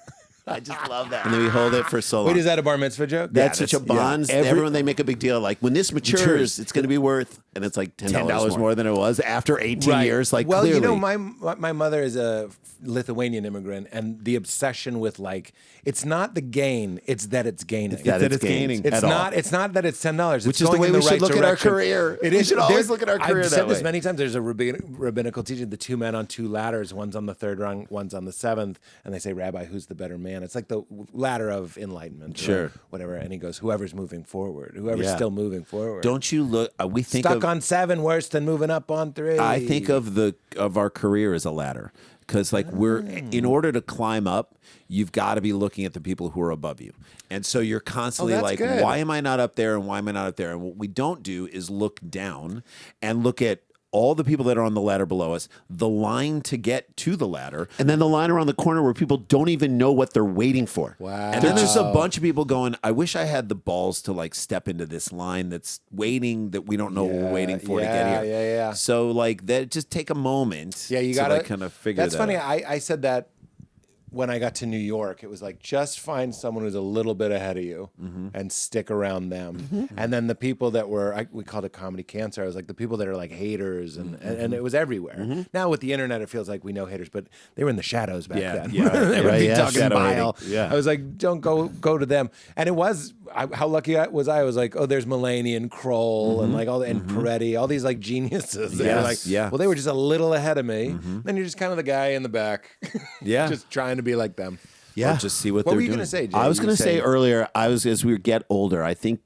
I just love that. And then we hold it for so long. Wait, is that a bar mitzvah joke? That's such a bond. Everyone, they make a big deal. Like, when this matures, it's going to be worth, and it's like $10 more than it was after 18 Right. years. Like, well, clearly. you know, my mother is a Lithuanian immigrant, and the obsession with like, it's not the gain, it's that it's gaining. It's that it's gaining. It's at all. not. It's not that it's $10. Which is the way we should look at our career. It We is. should always There's- look at our career I've that said this way. many times. There's a rabbinical teaching: the two men on two ladders. One's on the third rung, one's on the seventh, and they say, "Rabbi, who's the better man?" It's like the ladder of enlightenment, Sure. or whatever. And he goes, "Whoever's moving forward, whoever's Yeah. still moving forward." Don't you look? We think Stuck of, on 7 worse than moving up on 3. I think of our career as a ladder because like we're in order to climb up, you've got to be looking at the people who are above you, and so you're constantly that's like, good. why am I not up there and why am I not up there? And what we don't do is look down and look at all the people that are on the ladder below us, the line to get to the ladder. And then the line around the corner where people don't even know what they're waiting for. Wow. And then there's a bunch of people going, I wish I had the balls to like step into this line that's waiting that we don't know what we're waiting for to get here. Yeah. So like that, just take a moment. Yeah, you to got to like kind of figure That's that funny. out. I said that when I got to New York. It was like, just find someone who's a little bit ahead of you and stick around them. And then the people that were, we called it comedy cancer. I was like, the people that are like haters, and it was everywhere. Now with the internet, it feels like we know haters, but they were in the shadows back then. Yeah, They would right, be yeah, talking shadow bile. hating. Yeah. I was like, don't go to them. And it was, how lucky was I? I was like, oh, there's Mulaney and Kroll and like all and Peretti, all these like geniuses. They were Yes, like, yeah. well, they were just a little ahead of me. Then you're just kind of the guy in the back. Yeah. just trying to be like them. Yeah. Or just see what What they're were you doing. going to say, Jay? I was You going were to say saying- earlier, as we get older, I think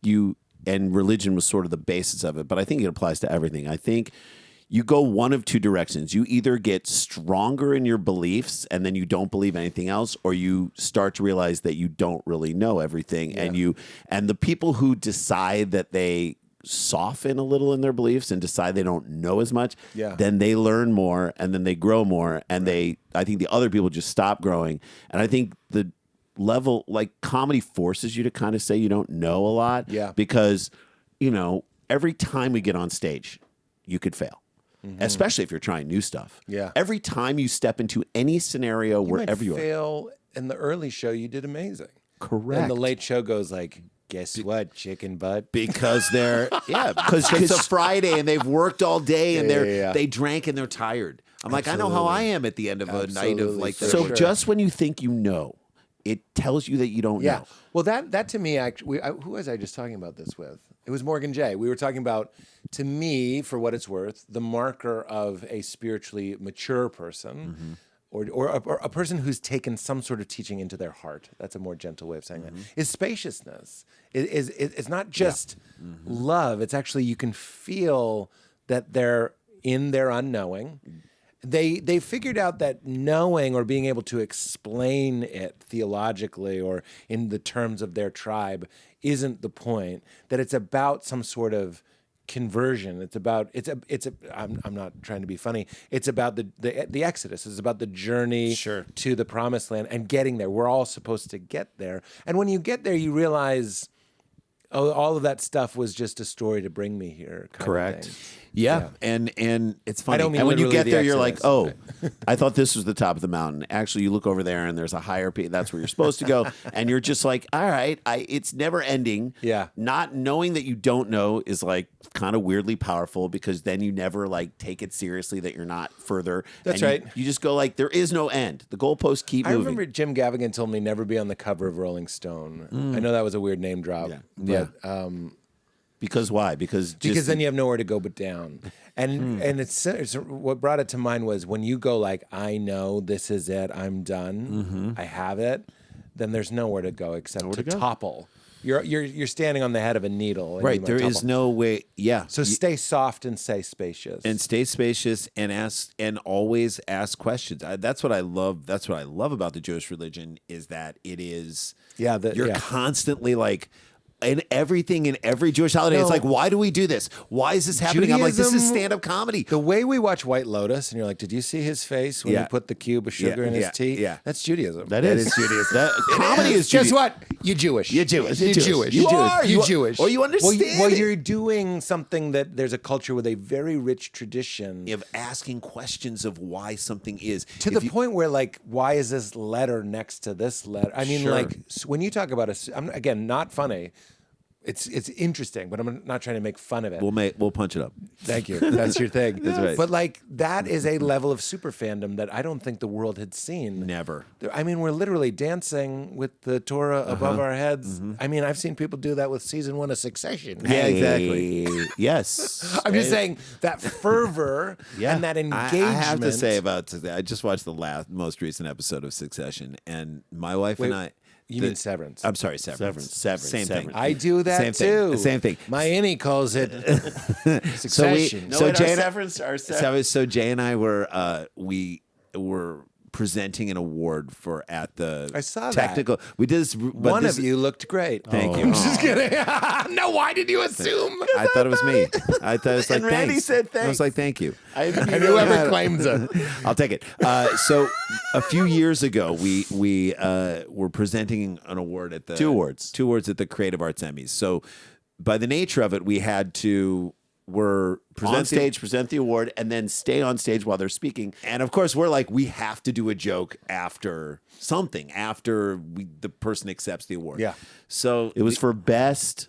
and religion was sort of the basis of it, but I think it applies to everything. I think you go one of two directions. You either get stronger in your beliefs and then you don't believe anything else, or you start to realize that you don't really know everything. And the people who decide that they soften a little in their beliefs and decide they don't know as much, then they learn more and then they grow more. And I think the other people just stop growing. And I think the level, like comedy forces you to kind of say you don't know a lot. Yeah. Because, every time we get on stage, you could fail. Especially if you're trying new stuff. Yeah. Every time you step into any scenario wherever you are. fail in the early show, you did amazing. Correct. And the late show goes like, guess what, chicken butt? Because they're because it's a Friday and they've worked all day and Yeah. they drank and they're tired. I'm like, I know how I am at the end of a night of like for that. So sure. just when you think you know, it tells you that you don't Yeah. know. Well, that to me, actually, who was I just talking about this with? It was Morgan Jay. We were talking about, to me, for what it's worth, the marker of a spiritually mature person. Or a person who's taken some sort of teaching into their heart. That's a more gentle way of saying that. Is spaciousness. It's not just love. It's actually, you can feel that they're in their unknowing. They figured out that knowing or being able to explain it theologically or in the terms of their tribe isn't the point. That it's about some sort of conversion. It's about I'm not trying to be funny. It's about the Exodus. It's about the journey to the promised land and getting there. We're all supposed to get there. And when you get there, you realize oh, all of that stuff was just a story to bring me here. Correct. Yeah. And it's funny. I don't mean And when you literally get the there, you're like, Exodus. oh, I thought this was the top of the mountain. Actually, you look over there and there's a higher peak. That's where you're supposed to go. And you're just like, all right, it's never ending. Yeah. Not knowing that you don't know is like kind of weirdly powerful because then you never like take it seriously that you're not further. That's And right. You just go like, there is no end. The goalposts keep I moving. remember Jim Gaffigan told me never be on the cover of Rolling Stone. I know that was a weird name drop. Yeah. But, Because why? Because then you have nowhere to go but down. And it's what brought it to mind was when you go like, I know this is it, I'm done, I have it, then there's nowhere to go except to topple. You're standing on the head of a needle. And Right. you There might is topple. no way. Yeah. So stay soft and stay spacious. And stay spacious and ask and always ask questions. That's what I love. That's what I love about the Jewish religion is that it is. You're constantly like. And everything in every Jewish holiday, it's like, why do we do this? Why is this happening? I'm like, this is Judaism- stand-up comedy. The way we watch White Lotus, and you're like, did you see his face when he put the cube of sugar in his tea? Yeah. That's Judaism. that is Judaism. Comedy is Guess Judaism. what? You're Jewish. You're Jewish. You're You're Jewish. Jewish. You are. You're You- Jewish. or you understand Well, it. you're doing something that there's a culture with a very rich tradition. Of asking questions of why something is. To the point where, like, why is this letter next to this letter? I mean, like, when you talk about again, not funny. It's interesting, but I'm not trying to make fun of it. We'll punch it up. Thank you. That's your thing. That's right. But like that is a level of super fandom that I don't think the world had seen. Never. I mean, we're literally dancing with the Torah above our heads. I mean, I've seen people do that with season 1 of Succession. Yeah, exactly. Yes. I'm just saying that fervor and that engagement. I have to say about I just watched the most recent episode of Succession, and my wife and I. You mean Severance? I'm sorry, Severance. Same thing. I do that Same too. thing. Same thing. My innie calls it Succession. No, Jay and Severance, so Jay and I were we were presenting an award for at the I saw that. technical. We did this. But One this, of you looked great. Thank you. I'm just kidding. No, why did you assume? I thought it was me. I thought it was like And Randy thanks. said I was thanks. like thank you. And whoever claims it. I'll take it. So a few years ago, we were presenting an award at the Two awards at the Creative Arts Emmys. So by the nature of it, we had to present the award, and then stay on stage while they're speaking. And of course, we're like, we have to do a joke after something, after the person accepts the award. Yeah. So It was for best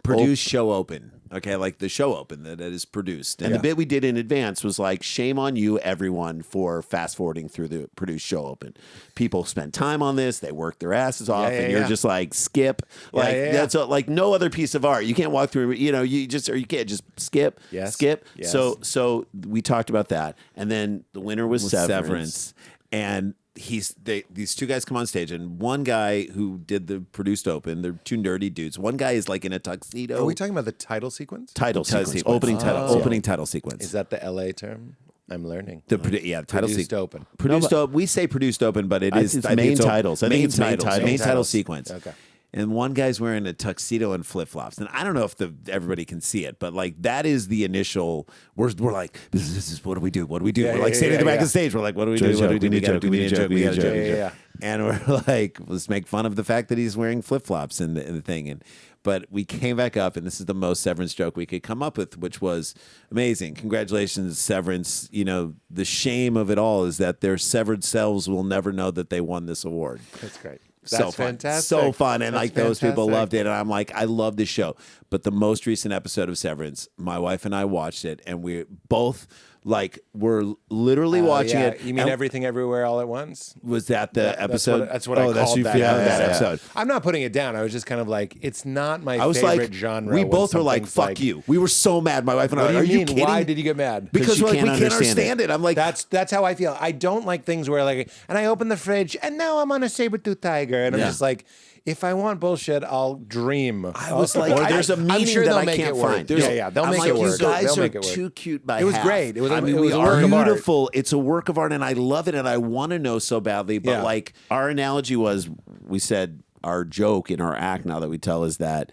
produced show open. Okay, like the show open that is produced. And the bit we did in advance was like, shame on you, everyone, for fast forwarding through the produced show open. People spend time on this, they work their asses off, and you're just like, skip. Like that's like no other piece of art. You can't walk through, you can't just skip, skip. Yes. So we talked about that. And then the winner was Severance. And these two guys come on stage, and one guy who did the produced open, they're two nerdy dudes. One guy is like in a tuxedo. Are we talking about the title sequence? Title sequence. sequence. Opening title. Opening title sequence. Is that the LA term? I'm learning. The title Produced sequence. open. Produced open. We say produced open, but I think it's main titles. I think it's main titles. Main title sequence. Okay. And one guy's wearing a tuxedo and flip flops, and I don't know if everybody can see it, but like that is the initial. We're like, this is what do we do? What do we do? Yeah, we're like yeah, standing at the yeah, back yeah. of the stage. We're like, what do we do? Joke, What do we do? we need a joke, we need a joke, we need a joke. Yeah. And we're like, let's make fun of the fact that he's wearing flip flops in the thing. But we came back up, and this is the most Severance joke we could come up with, which was amazing. Congratulations, Severance. You know, the shame of it all is that their severed selves will never know that they won this award. That's great. So That's fun. fantastic. So fun. And That's like those people fantastic. loved it. And I'm like, I love this show. But the most recent episode of Severance, my wife and I watched it, and we both like were literally watching it. You mean and Everything Everywhere All at Once? was that the episode? That's what I called you that feel episode. that episode. I'm not putting it down. I was just kind of like, it's not my I was favorite like, genre. we when both were like, something's fuck like, you. We were so mad. My wife and I What were do like, you are mean? you kidding? Why did you get mad? Because you we're like, we can't can't understand understand it. I'm like, That's how I feel. I don't like things where like, and I open the fridge and now I'm on a saber-tooth tiger, and I'm just like, if I want bullshit, I'll dream. I was like, Or there's a I'm meaning sure that they'll I make can't it work. find. Yeah, they'll I'm make like, it work. You guys They'll are make it work. too cute by It was half. great. It was a we work are of art. beautiful. It's a work of art, and I love it, and I want to know so badly. But Yeah. like, our analogy was, we said our joke in our act now that we tell is that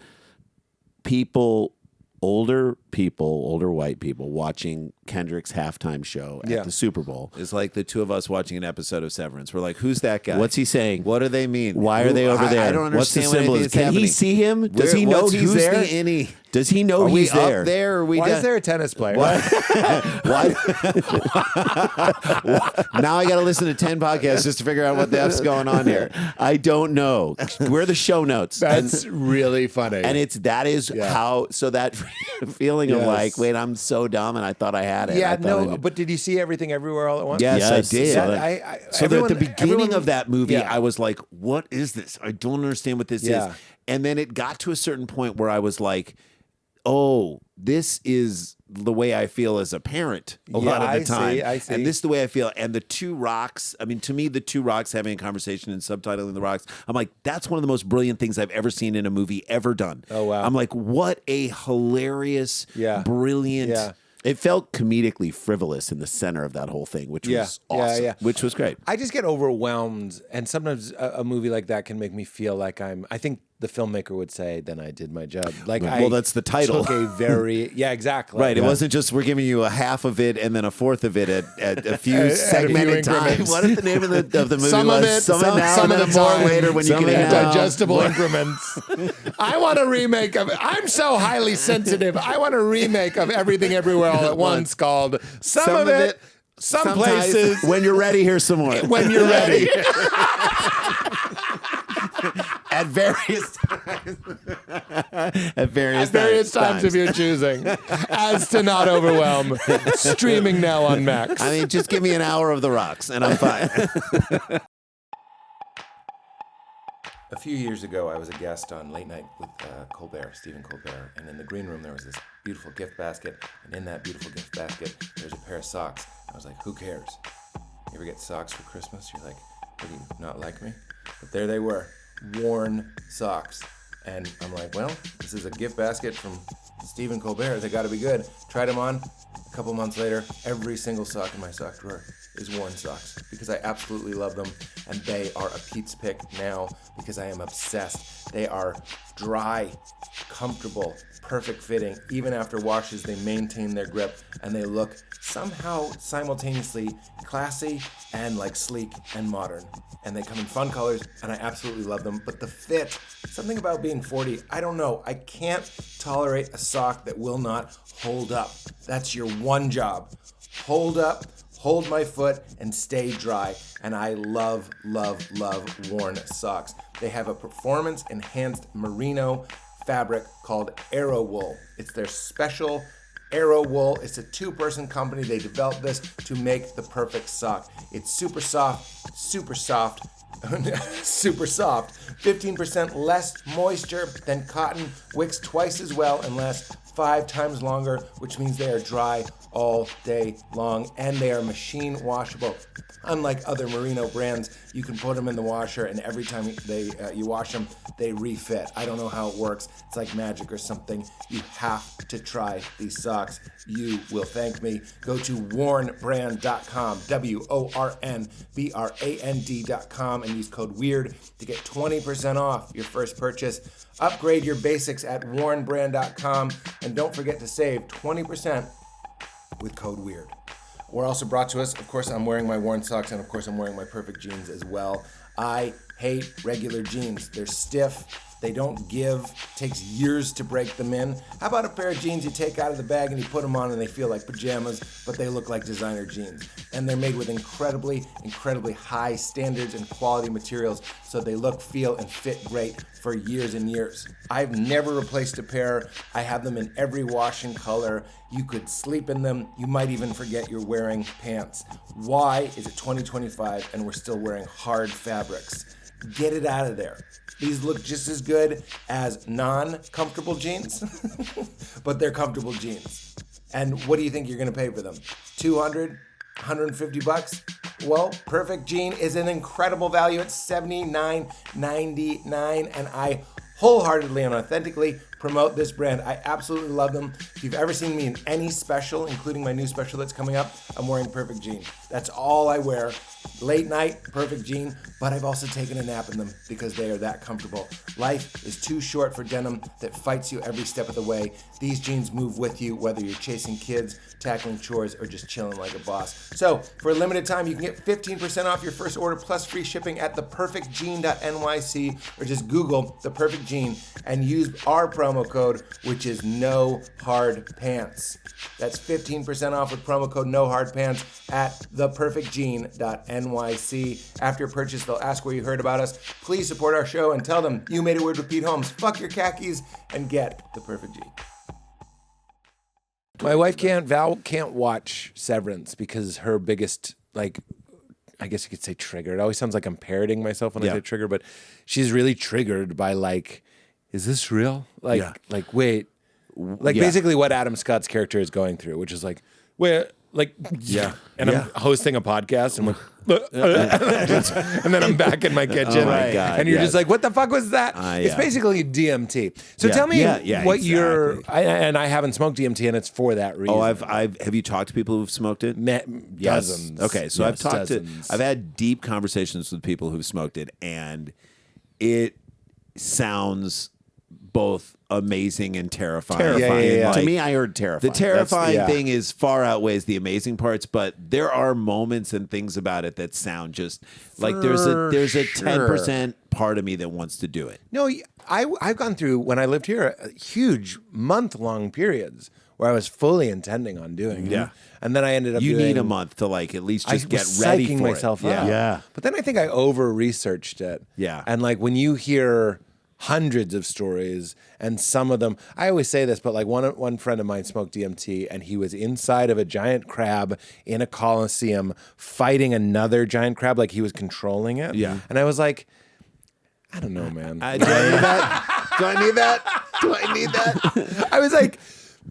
older white people watching Kendrick's halftime show at Yeah. the Super Bowl. It's like the two of us watching an episode of Severance. We're like, who's that guy? What's he saying? What do they mean? Why are they over there? I don't What's the understand what symbol? anything is Can he happening. see him? Does he know what's- he's who's there? the innie? Does he know Are we he's there? up there? Or are we Why down? is there a tennis player? Why? Now I got to listen to 10 podcasts just to figure out what the F's going on here. I don't know. Where are the show notes? That's really funny. And that is how, so that feeling of Yes. like, wait, I'm so dumb and I thought I had it. yeah, I thought I no, did. but did you see Everything Everywhere All at Once? Yes, I Yes, did. so So everyone- at the beginning everyone- of that movie, yeah. I was like, what is this? I don't understand what this Yeah. is. And then it got to a certain point where I was like, oh, this is the way I feel as a parent a lot of the time. I see. And this is the way I feel. And the two rocks, I mean, to me, the two rocks having a conversation and subtitling the rocks, I'm like, that's one of the most brilliant things I've ever seen in a movie ever done. Oh, wow. I'm like, what a hilarious, Yeah. brilliant. Yeah. It felt comedically frivolous in the center of that whole thing, which was awesome, which was great. I just get overwhelmed, and sometimes a movie like that can make me feel like I think the filmmaker would say, then I did my job. Like, Well, that's the title. Took a very, exactly. Right. It Yeah. wasn't just we're giving you a half of it and then a fourth of it at a few segmented times. increments. What if the name of the movie Some was? of it, some some now, of and the then more time, later when you some can of eat the now. digestible increments. I want a remake of. I'm so highly sensitive. I want a remake of Everything Everywhere All at Once called Some of It. Some Sometimes, places. When you're ready, here's some more. When you're ready. At various times. At Various times of your choosing, as to not overwhelm. Streaming now on Max. I mean, just give me an hour of the rocks and I'm fine. A few years ago, I was a guest on Late Night with Stephen Colbert, and in the green room there was this beautiful gift basket, and in that beautiful gift basket there's a pair of socks. I was like, who cares? You ever get socks for Christmas? You're like, what, do you not like me? But there they were, worn socks. And I'm like, well, this is a gift basket from Stephen Colbert. They got to be good. Tried them on. A couple months later, every single sock in my sock drawer is worn socks because I absolutely love them, and they are a Pete's pick now because I am obsessed. They are dry, comfortable, perfect fitting. Even after washes, they maintain their grip, and they look somehow simultaneously classy and like sleek and modern. And they come in fun colors, and I absolutely love them. But the fit, something about being 40, I don't know. I can't tolerate a sock that will not hold up. That's your one job. Hold up, hold my foot, and stay dry. And I love, love, love worn socks. They have a performance-enhanced merino fabric called Aero Wool. It's their special Aero Wool. It's a two-person company. They developed this to make the perfect sock. It's super soft, super soft, 15% less moisture than cotton, wicks twice as well, and lasts 5 times longer, which means they are dry all day long, and they are machine washable. Unlike other merino brands, you can put them in the washer, and every time you wash them, they refit. I don't know how it works. It's like magic or something. You have to try these socks. You will thank me. Go to wornbrand.com, WORNBRAND.com, and use code WEIRD to get 20% off your first purchase. Upgrade your basics at wornbrand.com, and don't forget to save 20% with code WEIRD. We're also brought to us, of course, I'm wearing my worn socks, and of course I'm wearing my perfect jeans as well. I hate regular jeans. They're stiff, they don't give, takes years to break them in. How about a pair of jeans you take out of the bag and you put them on and they feel like pajamas, but they look like designer jeans. And they're made with incredibly, incredibly high standards and quality materials, so they look, feel, and fit great for years and years. I've never replaced a pair. I have them in every wash and color. You could sleep in them. You might even forget you're wearing pants. Why is it 2025 and we're still wearing hard fabrics? Get it out of there. These look just as good as non-comfortable jeans, but they're comfortable jeans. And what do you think you're gonna pay for them? $200, $150? Well, Perfect Jean is an incredible value at $79.99, and I wholeheartedly and authentically promote this brand. I absolutely love them. If you've ever seen me in any special, including my new special that's coming up, I'm wearing Perfect Jean. That's all I wear. Late night, Perfect Jean, but I've also taken a nap in them because they are that comfortable. Life is too short for denim that fights you every step of the way. These jeans move with you, whether you're chasing kids, tackling chores, or just chilling like a boss. So, for a limited time, you can get 15% off your first order plus free shipping at theperfectjean.nyc, or just Google The Perfect Jean and use our promo code, which is No Hard Pants. That's 15% off with promo code No Hard Pants at theperfectjean.nyc. After purchase, they'll ask where you heard about us. Please support our show and tell them you made it weird with Pete Holmes. Fuck your khakis and get The Perfect Jean. My wife Val can't watch Severance because her biggest, like, I guess you could say trigger. It always sounds like I'm parroting myself when I say trigger, but she's really triggered by, like, is this real? Like, wait, like basically what Adam Scott's character is going through, which is like, wait, like, and I'm hosting a podcast and and then I'm back in my kitchen, and you're just like, what the fuck was that? It's basically DMT. So tell me what you're, and I haven't smoked DMT, and it's for that reason. Oh, have you talked to people who've smoked it? Dozens. Okay, so I've talked I've had deep conversations with people who've smoked it, and it sounds both amazing and terrifying. Yeah. Like, To me, I heard terrifying. the terrifying thing is far outweighs the amazing parts, but there are moments and things about it that sound just like there's a 10% part of me that wants to do it. No, I've gone through, when I lived here, huge month-long periods where I was fully intending on doing it. Yeah. And then I ended up You doing, need a month to like at least just I get was ready psyching for myself it. up. Yeah. But then I think I over-researched it. Yeah. And like when you hear hundreds of stories, and some of them, I always say this, but like one friend of mine smoked DMT, and he was inside of a giant crab in a coliseum fighting another giant crab, like he was controlling it. Yeah. And I was like, I don't know, man. Do I need that? Do I need that? Do I need that? I was like,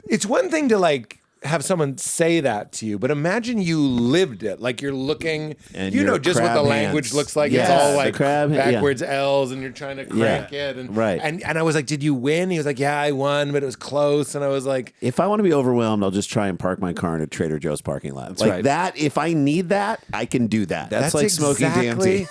it's one thing to like have someone say that to you, but imagine you lived it. Like you're looking, And you know, your just what the crab language hands. looks like. Yes, It's all the like crab, backwards L's, and you're trying to crank it. And, Right. And I was like, did you win? He was like, yeah, I won, but it was close. And I was like, If I want to be overwhelmed, I'll just try and park my car in a Trader Joe's parking lot. Like right. that, if I need that, I can do that. That's like smoking DMT.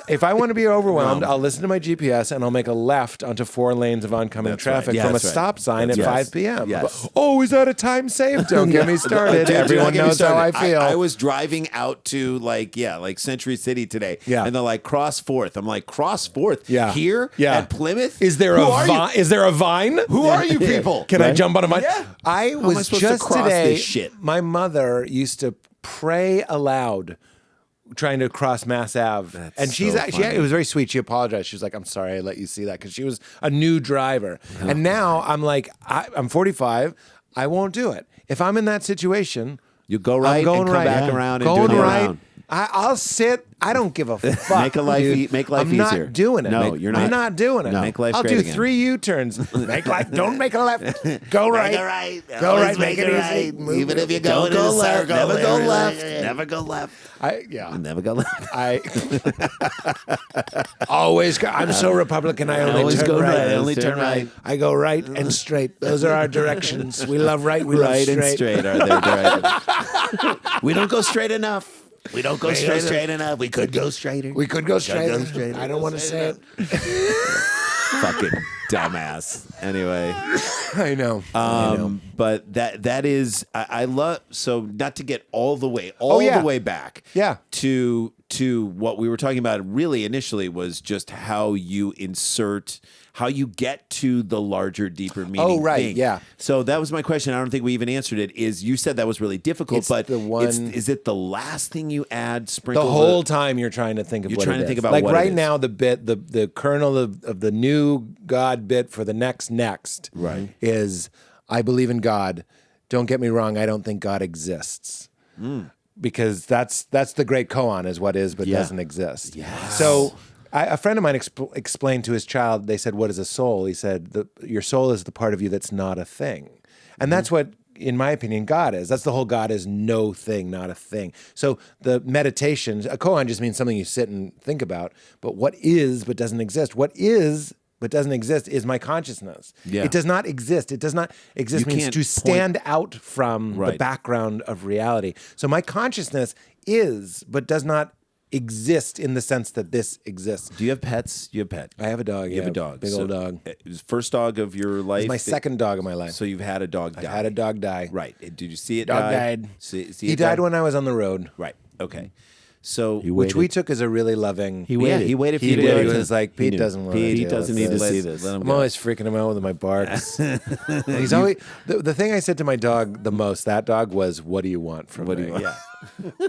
If I want to be overwhelmed, I'll listen to my GPS and I'll make a left onto 4 lanes of oncoming That's right. traffic Yeah, from a that's right. stop sign at 5 p.m. Yes. Oh, is that a time save? Don't get me started. Dude, Everyone don't get me knows how I started. feel. I was driving out to like Century City today. Yeah. And they're like, cross Fourth. I'm like, cross Fourth? Yeah. Here? Yeah. At Plymouth? Is there Who a are you? vine? Is there a vine? Who are you people? Can I jump on a vine? Yeah. I am I was supposed to just cross today. this shit? My mother used to pray aloud, trying to cross Mass Ave, and she's so actually. funny. It was very sweet. She apologized. She was like, "I'm sorry, I let you see that," because she was a new driver, and now I'm like, I'm 45. I won't do it. If I'm in that situation, You go right I'm going and come right. back around and going do it right. around. I'll sit. I don't give a fuck. Make a life dude. make life I'm easier. not doing it. No, you're not. I'm not doing it. No. Make life I'll great do again. 3 U-turns. Don't make a left. Go right. Go right. Make it easy. Move Even it. if you go in a circle, never go left. Never go left. Never go left. I always go. I'm so Republican. I only always turn go right. right. I only turn right. I go right and straight. Those are our directions. We love right. We love Right straight. and straight are their directions. We don't go straight enough. We don't go straight enough. We could go straighter. We could go straight. I don't want to say it. Fucking dumbass. Anyway. I know. But that is I love, so not to get all the way yeah. the way back Yeah. to what we were talking about really initially was just how you get to the larger, deeper meaning. Oh, right, thing. yeah. So that was my question. I don't think we even answered it. Is you said that was really difficult, It's but the one- is it the last thing you add? The Sprinkle whole time you're trying to think of You're what trying it to think is. about like what it right is. now the bit the kernel of the new God bit for the next Right. is I believe in God. Don't get me wrong, I don't think God exists. Because that's the great koan is what is but doesn't exist. So a friend of mine explained to his child, they said, what is a soul? He said, your soul is the part of you that's not a thing. And that's what, in my opinion, God is. That's the whole God is no thing, not a thing. So the meditations, a koan just means something you sit and think about, but what is but doesn't exist? What is but doesn't exist is my consciousness. Yeah. It does not exist. It does not exist You means can't to stand out from the Right. background of reality. So my consciousness is, but does not exist in the sense that this exists. Do you have pets? You have a pet. I have a dog. You have a dog. Big old dog. It was first dog of your life. It's my second dog of my life. So you've had a dog die. I had a dog die. Right. Did you see it Dog die? died. See He it died die? when I was on the road, Right. Okay. So which we took as a really loving. He waited. He waited for He you to did. go He to- was like, Pete knew. doesn't want Pete to deal doesn't with need to this. see this. Let him I'm go. always freaking him out with my barks. He's always the thing I said to my dog the most. That dog was, "What do you want from What do me?" you want? Yeah.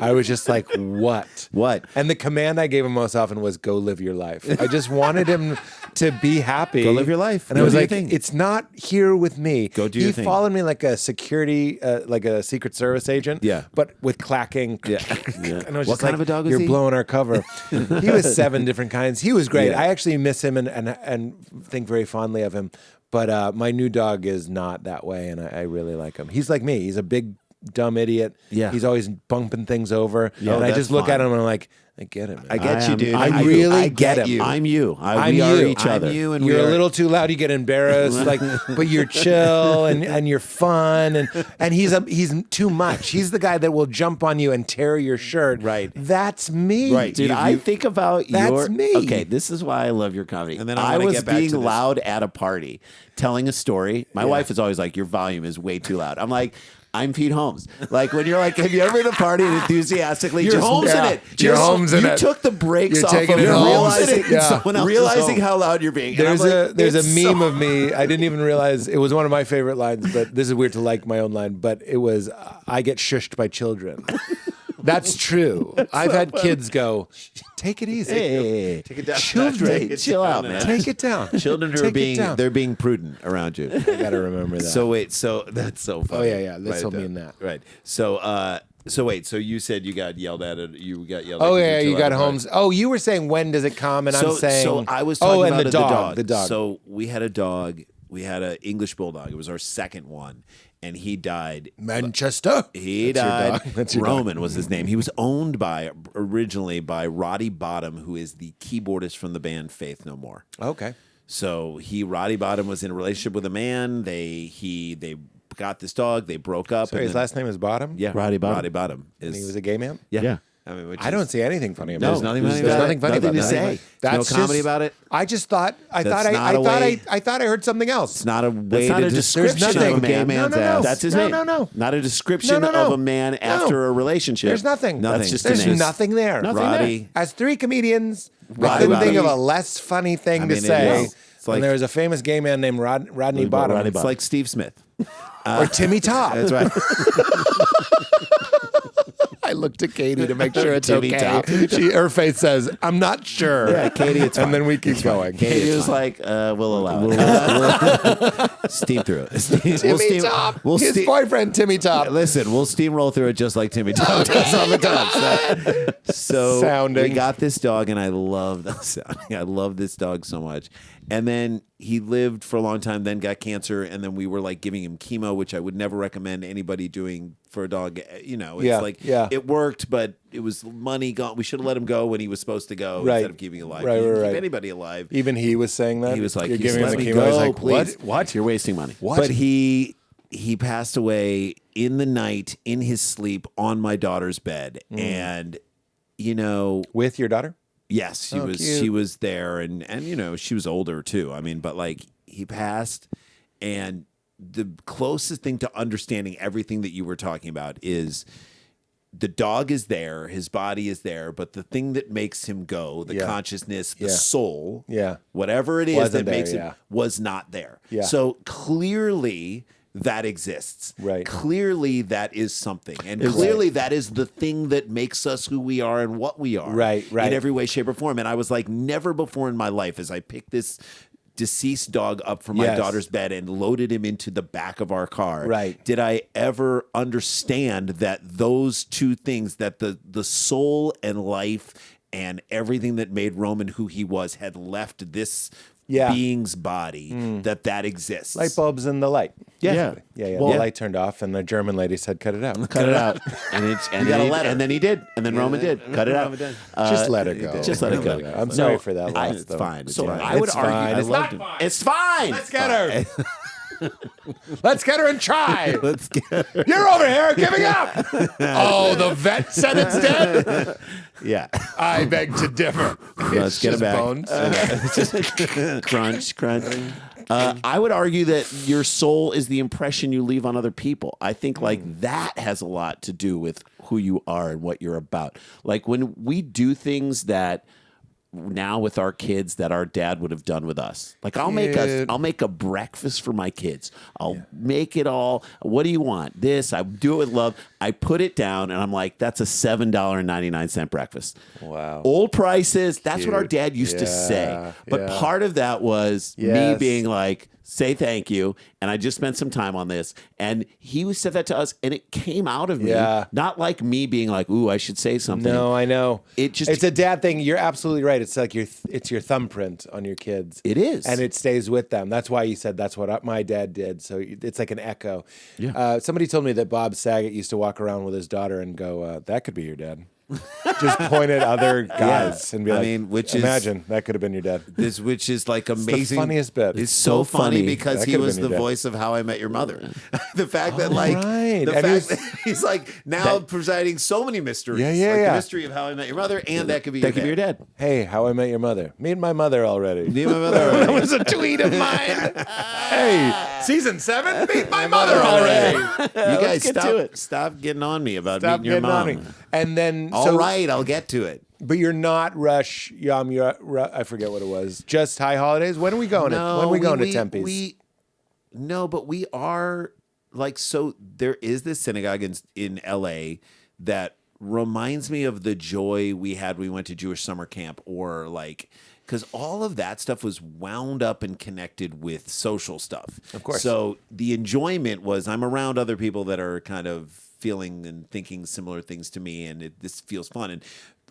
I was just like, "What? What? And the command I gave him most often was, "Go live your life." I just wanted him to be happy. Go live your life. And I Go was do your like, thing. "It's not here with me." Go do he your thing. followed me like a security, like a Secret Service agent. Yeah. but with clacking. Yeah. And I was What just kind like, of a dog was You're he? blowing our cover. He was 7 different kinds. He was great. Yeah. I actually miss him and think very fondly of him. But my new dog is not that way, and I really like him. He's like me. He's a big, dumb idiot. Yeah. He's always bumping things over. Yeah, and I that's just look fine. at him and I'm like, I get him. I get you, dude. I really get him. I'm you. I'm we are you. each other. I'm you and you're we a are- little too loud. You get embarrassed, like, but you're chill and you're fun and he's too much. He's the guy that will jump on you and tear your shirt. Right. That's me. Right. Dude, I think about That's your. me. Okay, this is why I love your comedy. And then I I wanna was get back to being this. loud at a party, telling a story. My wife is always like, "Your volume is way too loud." I'm like, "I'm Pete Holmes." Like when you're like, "Have you ever been at a party and enthusiastically You're just Holmes in it. You're Holmes in you it. took the brakes You're off taking of it home. realizing, Yeah. someone else's Realizing home. how loud you're being. And I'm There's like, a it's meme so- of me. I didn't even realize it was one of my favorite lines, but this is weird to like my own line. But it was, I get shushed by children. That's true. I've had kids go, take it easy. Hey, Take it down. Children, chill out, man. take it down. Children are Take it being down. they're being prudent around you. I gotta remember that. So wait, so that's so funny. yeah. This Write will it down. mean that. Right. So wait, so you said you got yelled at. You got yelled. Oh at 'cause yeah, you're you too got loud. Holmes. Oh, you were saying when does it come, and I'm saying. So I was talking and about the dog. The dog. So we had a dog. We had an English bulldog. It was our second one, and he died. Manchester. He That's your died. dog. That's your dog. Roman was his name. He was owned originally by Roddy Bottom, who is the keyboardist from the band Faith No More. Okay. So Roddy Bottom was in a relationship with a man. They got this dog. They broke up. Sorry, and his then- last name is Bottom. yeah, Roddy Bottom. Roddy Bottom is. And he was a gay man. yeah. Yeah. I mean, I don't see anything funny about There's it. nothing funny There's about nothing it. funny Nothing about to that. say. That's No comedy just- about it? I just thought I That's thought not a way- I thought I heard something else. It's not a way not to a description nothing. of a gay No, man's no, no. ass. That's his No, name. no, no. Not a description No, no, no. of a man after a relationship. There's nothing. Nothing. just There's an ass. nothing there. Nothing Roddy. As 3 comedians, I Roddy couldn't think of Bottom. a less funny thing I to mean, it say. is. It's like- and there was a famous gay man named Rodney Bottom. Rodney It's Bottom. like Steve Smith. or Timmy Top. That's right. I looked at Katie to make sure it's Timmy okay. Top. Her face says, "I'm not sure." Yeah, Katie, it's fine. And then we keep going. Katie was like, "We'll allow it." Steam through it. Timmy Top. We'll His steam- boyfriend, Timmy Top. Listen, we'll steamroll through it just like Timmy Top does all the time. So Sounding. we got this dog, and I love the sounding. I love this dog so much. And then he lived for a long time, then got cancer, and then we were like giving him chemo, which I would never recommend anybody doing for a dog. You know, it's Yeah, like yeah. it worked, but it was money gone. We should have let him go when he was supposed to go Right. instead of keeping him alive. Right, You didn't right, keep right. anybody alive. Even he was saying that. He was like, "You're "He's giving him let the me chemo." He's go, like, please. "What? You're wasting money. What?" But he passed away in the night in his sleep on my daughter's bed, and you know, With your daughter? yes, she Oh, was cute. she was there, and you know, she was older too. I mean, but like he passed, and the closest thing to understanding everything that you were talking about is the dog is there, his body is there, but the thing that makes him go, the Yeah. consciousness, the Yeah. soul, Yeah. whatever it is Wasn't that there, makes yeah. it was not there. Yeah. So clearly that exists. Right. Clearly that is something. And clearly that is the thing that makes us who we are and what we are. Right, right. In every way, shape, or form. And I was like, never before in my life, as I picked this deceased dog up from my Yes. daughter's bed and loaded him into the back of our car, Right. did I ever understand that those two things, that the soul and life and everything that made Roman who he was had left this being's body that exists. Light bulbs and the light. Yeah. Yeah. Well, the light turned off, and the German lady said, "Cut it out." Cut it out. And then he did. And then Roman did. Cut it out. Just let it go. Just let it go. I'm sorry for that loss. It's though. fine. It's So fine. I would It's argue. fine. I It's loved not it. It's fine. Let's get her. Let's get her and try. Let's get her. You're over here giving up. Oh, the vet said it's dead. Yeah. I beg to differ. Let's get it back. Bones. Crunch, crunch. I would argue that your soul is the impression you leave on other people. I think that has a lot to do with who you are and what you're about. Like when we do things that now with our kids that our dad would have done with us. Like I'll make a breakfast for my kids. I'll make it all. What do you want? This. I do it with love. I put it down and I'm like, that's a $7.99 breakfast. Wow. Old prices. That's what our Cute. dad used to say. But Yeah. part of that was me Yes. being like, say thank you. And I just spent some time on this. And he said that to us and it came out of me. Yeah. Not like me being like, ooh, I should say something. No, I know. It's a dad thing. You're absolutely right. It's like it's your thumbprint on your kids. It is. And it stays with them. That's why you said that's what my dad did. So it's like an echo. Yeah. Somebody told me that Bob Saget used to walk around with his daughter and go, that could be your dad. Just point at other guys and be like, imagine that could have been your dad. Which is like amazing. the funniest bit. It's so funny because That he could've was been the your dad. voice of How I Met Your Mother. The fact that like right. the And fact that he's like now presiding so many mysteries. Yeah, like yeah. The mystery of How I Met Your Mother, and that could be That could be your dad. Hey, How I Met Your Mother. Meet my mother already. Meet my mother That already. was a tweet of mine. Hey, season 7, meet my mother already. You guys get to stop it. stop getting on me about Stop meeting your getting on mom. me. And then, All right, I'll get to it. But you're not Rush Yum. I forget what it was. Just High Holidays. When are we going? No, when are we going to Tempe's? No, but we are like, so there is this synagogue in LA that reminds me of the joy we had when we went to Jewish summer camp, or like, because all of that stuff was wound up and connected with social stuff. Of course. So the enjoyment was I'm around other people that are kind of feeling and thinking similar things to me, and this feels fun. And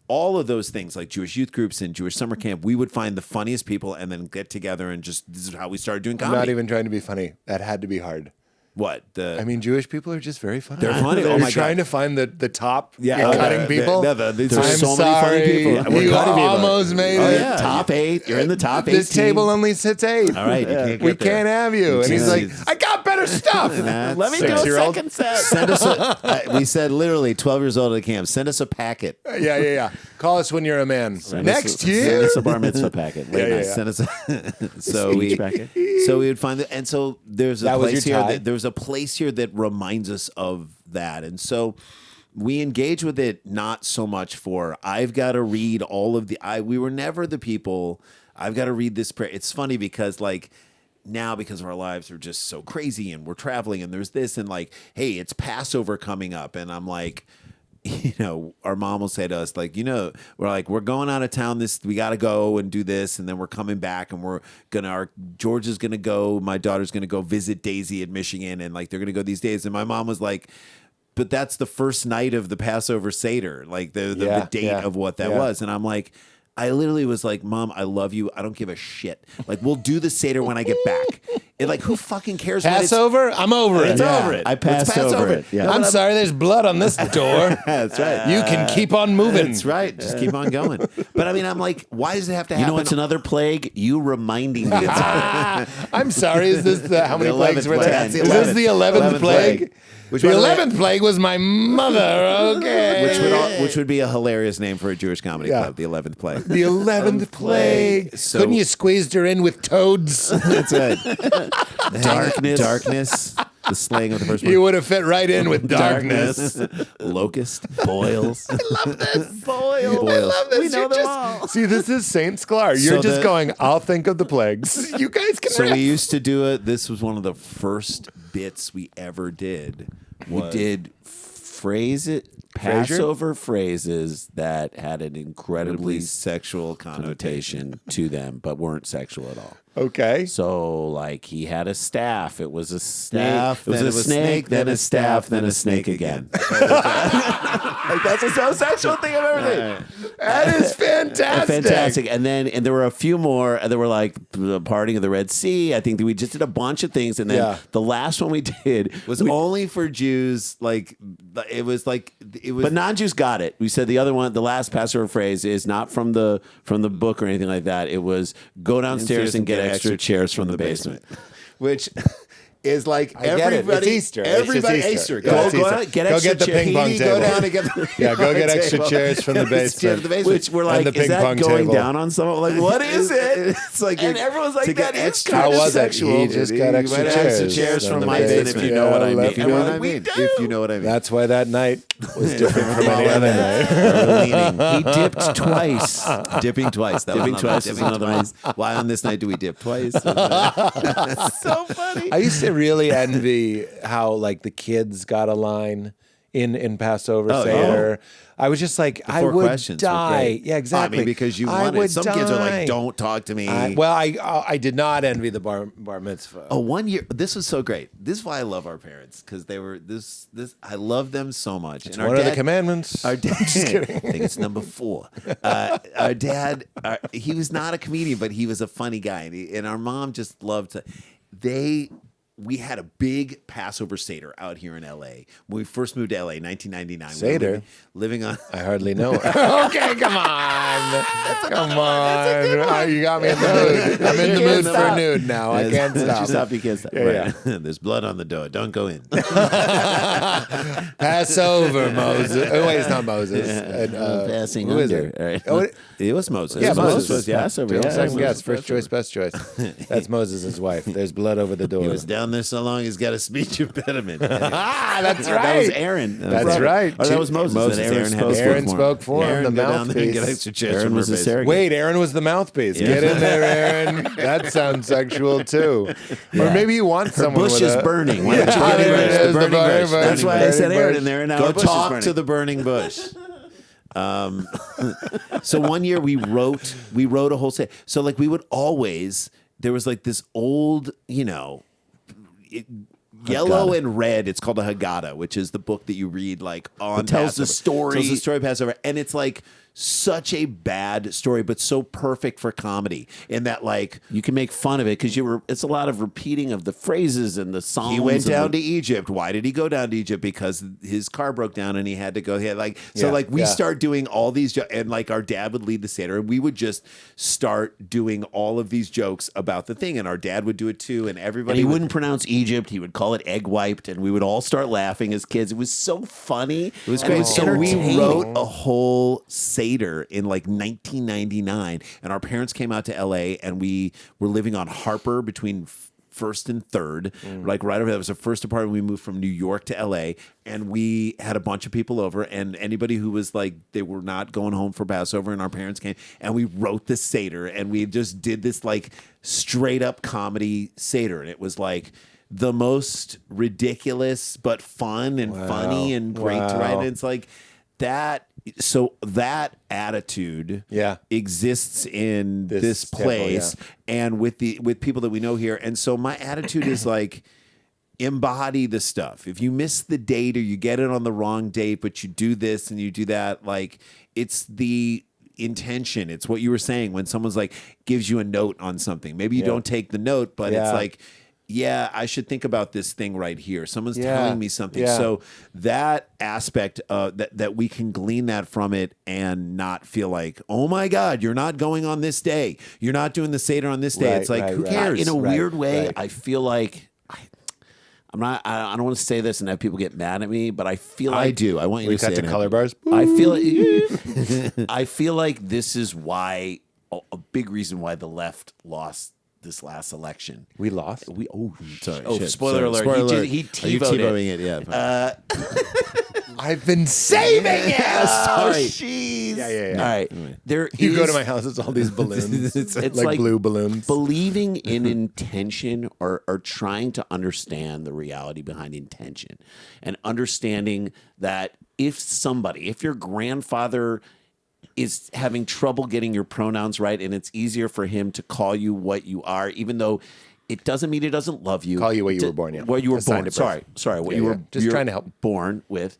all of those things, like Jewish youth groups and Jewish summer camp, we would find the funniest people and then get together and just, this is how we started doing I'm comedy. not even trying to be funny. That had to be hard. What? I mean, Jewish people are just very funny. They're funny. They're Oh my trying God. to find the top Yeah, cutting people. There's I'm so sorry, many funny people. We're you cutting people. almost made Oh, it. yeah. Top 8. You're in the top 8. This table only sits 8. All right. You can't get We there. can't have you. And he's like, I got better stuff. Let me do a 6-year-old. second set. Send us we said literally 12 years old at camp, send us a packet. Yeah. Call us when you're a man. Next Send year. us a bar mitzvah packet. Late Yeah, night. yeah. Send us a so Speech packet. so we would find that, and so there's a That was place your here tie? that there's a place here that reminds us of that. And so we engage with it not so much for I've got to read all of we were never the people I've got to read this prayer. It's funny because like now, because of our lives are just so crazy and we're traveling and there's this and like, hey, it's Passover coming up, and I'm like, you know, our mom will say to us, like, you know, we're going out of town. We got to go and do this. And then we're coming back and George is going to go, my daughter's going to go visit Daisy in Michigan. And like, they're going to go these days. And my mom was like, but that's the first night of the Passover Seder, like the date of what that was. And I'm like, I literally was like, Mom, I love you. I don't give a shit. Like, we'll do the Seder when I get back. And like, who fucking cares? Passover? I'm over it. It's over it. I passed over it. Yeah. I'm sorry, there's blood on this door. That's right. You can keep on moving. That's right. Just keep on going. But I mean, I'm like, why does it have to happen? You know what's another plague? You reminding me. I'm sorry, is this how many The plagues 11th were plague. there? That's Is the this the 11th 11th plague? plague. Which, The by the way- 11th plague was my mother. Okay. which would be a hilarious name for a Jewish comedy Yeah. club, the 11th plague. The 11th plague. So- Couldn't you squeeze her in with toads? That's right. Darkness. The slaying of the first You would have fit right in with darkness. locust, Boils. boils. I love this. We know You're them just- all. See, this is Saint Sklar. You're So just the- going, I'll think of the plagues. You guys can So riff. we used to do it. This was one of the first bits we ever did. We did Passover phrases that had an incredibly Sexual connotation to them, but weren't sexual at all. Okay. So, like, he had a staff. It was a snake. Staff, it was then a it was snake, snake, then a staff, then a snake again. Like that's the most sexual thing I've ever seen. That is fantastic. Fantastic. And there were a few more. There were like the parting of the Red Sea. I think that we just did a bunch of things, and then the last one we did was only for Jews. Like it was. But non-Jews got it. We said the other one, the last Passover phrase, is not from the book or anything like that. It was go downstairs and get extra chairs from the basement. Which is like I get it. everybody. It's Easter. Everybody It's just Easter. Easter. Go, It's go, Easter. get Go extra get the chairs. ping pong Go table. down and get the Go get extra chairs from the basement. Which we're like, And the is ping that pong going table. down on someone? Like, what is it? It's like And everyone's like, to get that is extra- kind How of was it? sexual. He just got extra Extra chairs. chairs from from the my basement. basement, if you know what I mean. If you know what I mean. If you know what I mean. That's why that night was different from any other night. He dipped twice. Dipping twice. That was Dipping another- twice is another one. Why on this night do we dip twice? So funny. I used to really envy how like the kids got a line in Passover Seder. I was just like, I Four would questions were die. great. Yeah, exactly. I mean, because you I wanted. would Some kids are die. like, don't talk to me. I did not envy the bar mitzvah. Oh, 1 year. This was so great. This is why I love our parents, because they were this. I love them so much. It's And one of the commandments. Our dad, just kidding. I think it's number 4. Our dad, he was not a comedian, but he was a funny guy, and our mom just loved to. We had a big Passover Seder out here in L.A. when we first moved to L.A. 1999. Seder? We were living on. I hardly know. Okay, come on. Come on. You got me in the mood. I'm in the mood for nude now. I can't stop. You can't stop. Yeah. There's blood on the door. Don't go in. Passover, Moses. Oh, wait, it's not Moses. Passing who is under. it? All right. Oh, It was Moses. Yeah, It was Moses. was Passover. Don't Yeah, second Moses guess. was First choice, best choice. That's Moses' wife. There's blood over the door. He was down there so long he's got a speech impediment. That's That was Aaron. That's right. Or that was Moses. Moses. That Aaron Aaron had Aaron spoke for him, Aaron, the go down there and get mouthpiece. extra chairs Aaron from was her a basement. surrogate. Wait, Aaron was the mouthpiece. Get in there, Aaron. That sounds sexual too. Or maybe you want someone bush with is a- burning. Yeah, Why don't you there it burn is, the the burning bush. That's why I said Burning Aaron bush. in there, and now Go our bush is talk burning. to the burning bush. So 1 year we wrote a whole set. So like we would always, there was like this old, yellow and red. It's called a Haggadah, which is the book that you read like on tells the Passover. story. Tells the story of Passover, and it's like such a bad story, but so perfect for comedy. In that, like, You can make fun of it because it's a lot of repeating of the phrases and the songs. he went and down the- to Egypt. Why did he go down to Egypt? Because his car broke down and he had to go. He had we Yeah. start doing all these and like our dad would lead the Seder, and we would just start doing all of these jokes about the thing, and our dad would do it too, and And everybody he would. wouldn't pronounce Egypt. He would call it egg wiped, and we would all start laughing as kids. It was so funny. It was and great. So we entertaining. wrote a whole Seder in like 1999, and our parents came out to LA, and we were living on Harper between First and Third, like right over there. That was the first apartment. We moved from New York to LA, and we had a bunch of people over, and anybody who was like, they were not going home for Passover, and our parents came, and we wrote this Seder, and we just did this like straight up comedy Seder, and it was like the most ridiculous but fun and funny and great to write. And it's like that. So that attitude exists in this temple, place and with people that we know here. And so my attitude is like, embody the stuff. If you miss the date or you get it on the wrong date, but you do this and you do that, like it's the intention. It's what you were saying when someone's like gives you a note on something. Maybe you don't take the note, but it's like, yeah, I should think about this thing right here. Someone's telling me something. Yeah. So that aspect of that we can glean that from it and not feel like, oh my God, you're not going on this day. You're not doing the Seder on this day. Right, it's like, right, who right. cares? In a weird way, right. I feel like I don't want to say this and have people get mad at me, but I feel like I do. I want you We to cut say to it. color bars. I feel like this is why a big reason why the left lost this last election. We lost. Sorry. Oh, shit. spoiler Sorry. alert. Spoiler He alert. He Are you TiVoed TiVoing it? Yeah. I've been saving it. Sorry. Jeez. Yeah. All right. There You go is- to my house, it's all these balloons. It's like like blue balloons. believing in intention or trying to understand the reality behind intention and understanding that if your grandfather is having trouble getting your pronouns right and it's easier for him to call you what you are, even though it doesn't mean he doesn't love you. Call you what you were born, yeah. What you were Assigned born. at birth. Sorry. What Yeah, you were yeah. Just you're trying to help. born with.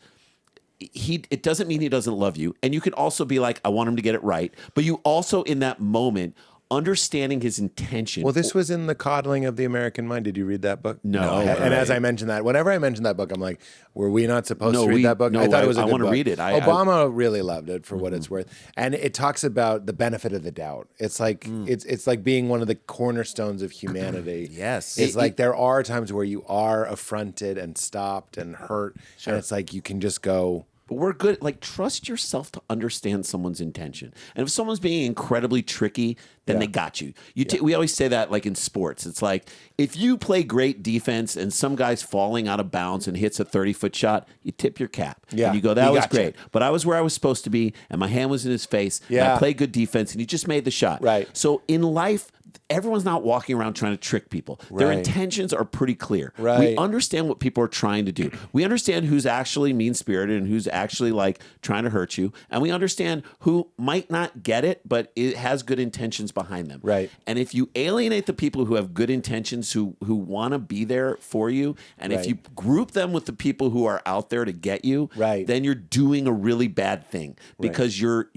it doesn't mean he doesn't love you. And you can also be like, I want him to get it right. But you also, in that moment, understanding his intention. Well, this was in The Coddling of the American Mind. Did you read that book? No. And as I mentioned that, whenever I mention that book, I'm like, were we not supposed to read that book? No, I thought it was a I good want to book. read it. Obama really loved it for what it's worth. And it talks about the benefit of the doubt. It's like it's like being one of the cornerstones of humanity. Yes. It's like there are times where you are affronted and stopped and hurt. And it's like you can just go, But we're good. Like, trust yourself to understand someone's intention. And if someone's being incredibly tricky, then they got you. We always say that, like in sports. It's like, if you play great defense and some guy's falling out of bounds and hits a 30-foot shot, you tip your cap. Yeah. And you go, that He was got you. great. But I was where I was supposed to be, and my hand was in his face, and Yeah. I played good defense, and he just made the shot. Right. So in life, everyone's not walking around trying to trick people. Their Right. intentions are pretty clear. We Right. understand what people are trying to do. We understand who's actually mean-spirited and who's actually like trying to hurt you. And we understand who might not get it, but it has good intentions behind them. Right. And if you alienate the people who have good intentions, who want to be there for you, and if Right. you group them with the people who are out there to get you, Right. then you're doing a really bad thing because you're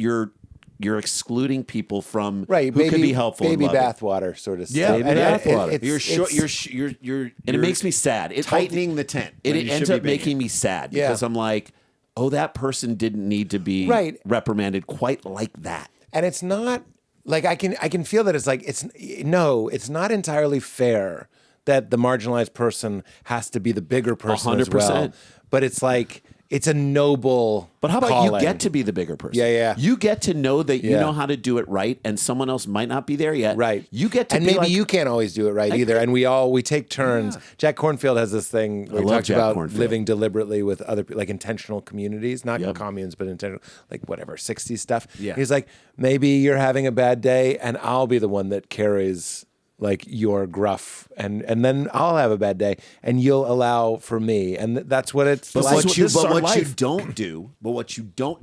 excluding people from who can be helpful. Baby and loving. bathwater sort of Yeah, stuff. baby And bathwater. it's- And it makes me sad. It tightening the tent. It when you ends should up be big. making me sad Yeah. because I'm like, oh, that person didn't need to be Right. reprimanded quite like that. And it's not like I can feel that it's like it's not entirely fair that the marginalized person has to be the bigger person as well. 100%. But it's like it's a noble. But how about calling. you get to be the bigger person? Yeah. You get to know that you Yeah. know how to do it right, and someone else might not be there yet. Right. You get to and be maybe like, you can't always do it right either. And we take turns. Jack Kornfield has this thing where he love talks Jack about Kornfield. living deliberately with other like intentional communities, not Yep. communes, but intentional, like whatever, 60s stuff. Yeah. He's like, maybe you're having a bad day and I'll be the one that carries like your gruff and then I'll have a bad day and you'll allow for me. And that's what it's But like. this is our what you life. don't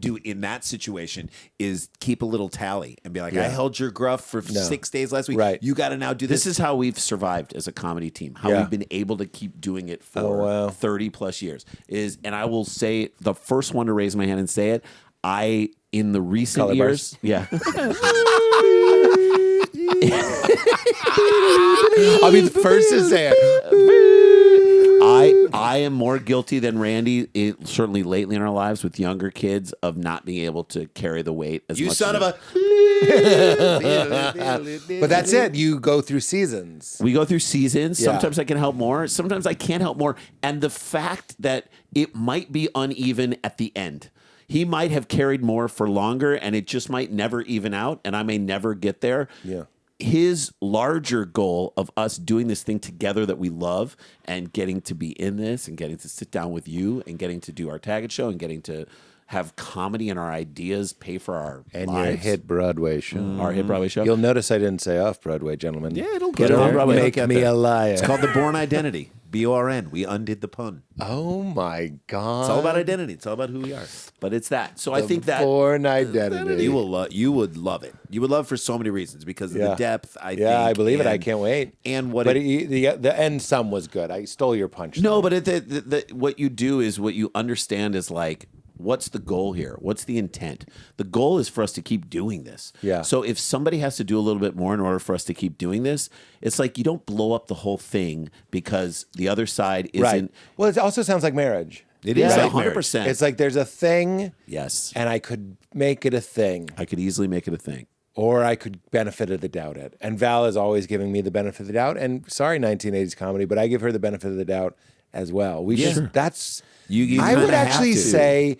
do in that situation is keep a little tally and be like, I held your gruff for 6 days last week. Right. You got to now do this. This is how we've survived as a comedy team. How Yeah. we've been able to keep doing it for Oh, wow. 30 plus years and I will say the first one to raise my hand and say it. In the recent Color years, bars. yeah. I'll be the first to say it. I am more guilty than Randy, certainly lately in our lives with younger kids, of not being able to carry the weight as You much son as of a. But that's it. You go through seasons. we go through seasons. Yeah. Sometimes I can help more. Sometimes I can't help more. And the fact that it might be uneven at the end. He might have carried more for longer and it just might never even out and I may never get there. Yeah. His larger goal of us doing this thing together that we love and getting to be in this and getting to sit down with you and getting to do our Taggart show and getting to have comedy and our ideas pay for our And lives. your hit Broadway show. Our hit Broadway show. You'll notice I didn't say off Broadway, gentlemen. Yeah, it'll Get get on there. Broadway. It'll Make get me there. a liar. It's called The Born Identity. BORN. We undid the pun. Oh my God. It's all about identity. It's all about who we are. But it's that. So I think that Born Identity. You would love it. You would love it for so many reasons because of the depth. I think. I believe it. I and- can't wait. And what But it- the end sum was good. I stole your punch. no, but what you do is what you understand is like, what's the goal here? What's the intent? The goal is for us to keep doing this. Yeah. So if somebody has to do a little bit more in order for us to keep doing this, it's like you don't blow up the whole thing because the other side isn't. Right. Well, it also sounds like marriage. It Yeah, is like 100%. It's like there's a thing, Yes. and I could make it a thing, I could easily make it a thing. or I could benefit of the doubt it. And Val is always giving me the benefit of the doubt. And sorry, 1980s comedy, but I give her the benefit of the doubt as well. We just that's You I would kinda have actually to. say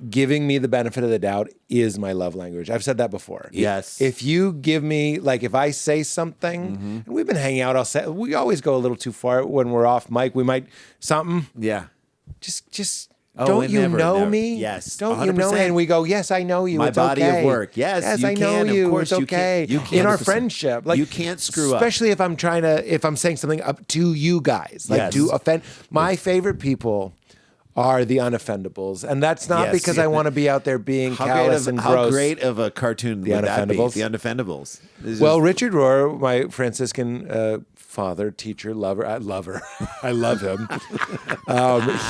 giving me the benefit of the doubt is my love language. I've said that before. Yes. If you give me, like, if I say something, and we've been hanging out, we always go a little too far when we're off mic. We might something. Yeah. Just Oh, don't it you never- know never- me? yes, Don't you know me? 100%. And we go, yes, I know you. My It's body of okay. work. Yes, you I know can. Of you. course, It's you okay. can. You can. In our 100%. friendship, like You can't screw up. especially if I'm saying something up to you guys, like Yes. to offend. My favorite people are the unoffendables, and that's not Yes. because I want to be out there being callous and How gross. great of a cartoon would that be? Unoffendables? The Unoffendables. It's Well, just- Richard Rohr, my Franciscan father, teacher, lover. I love him.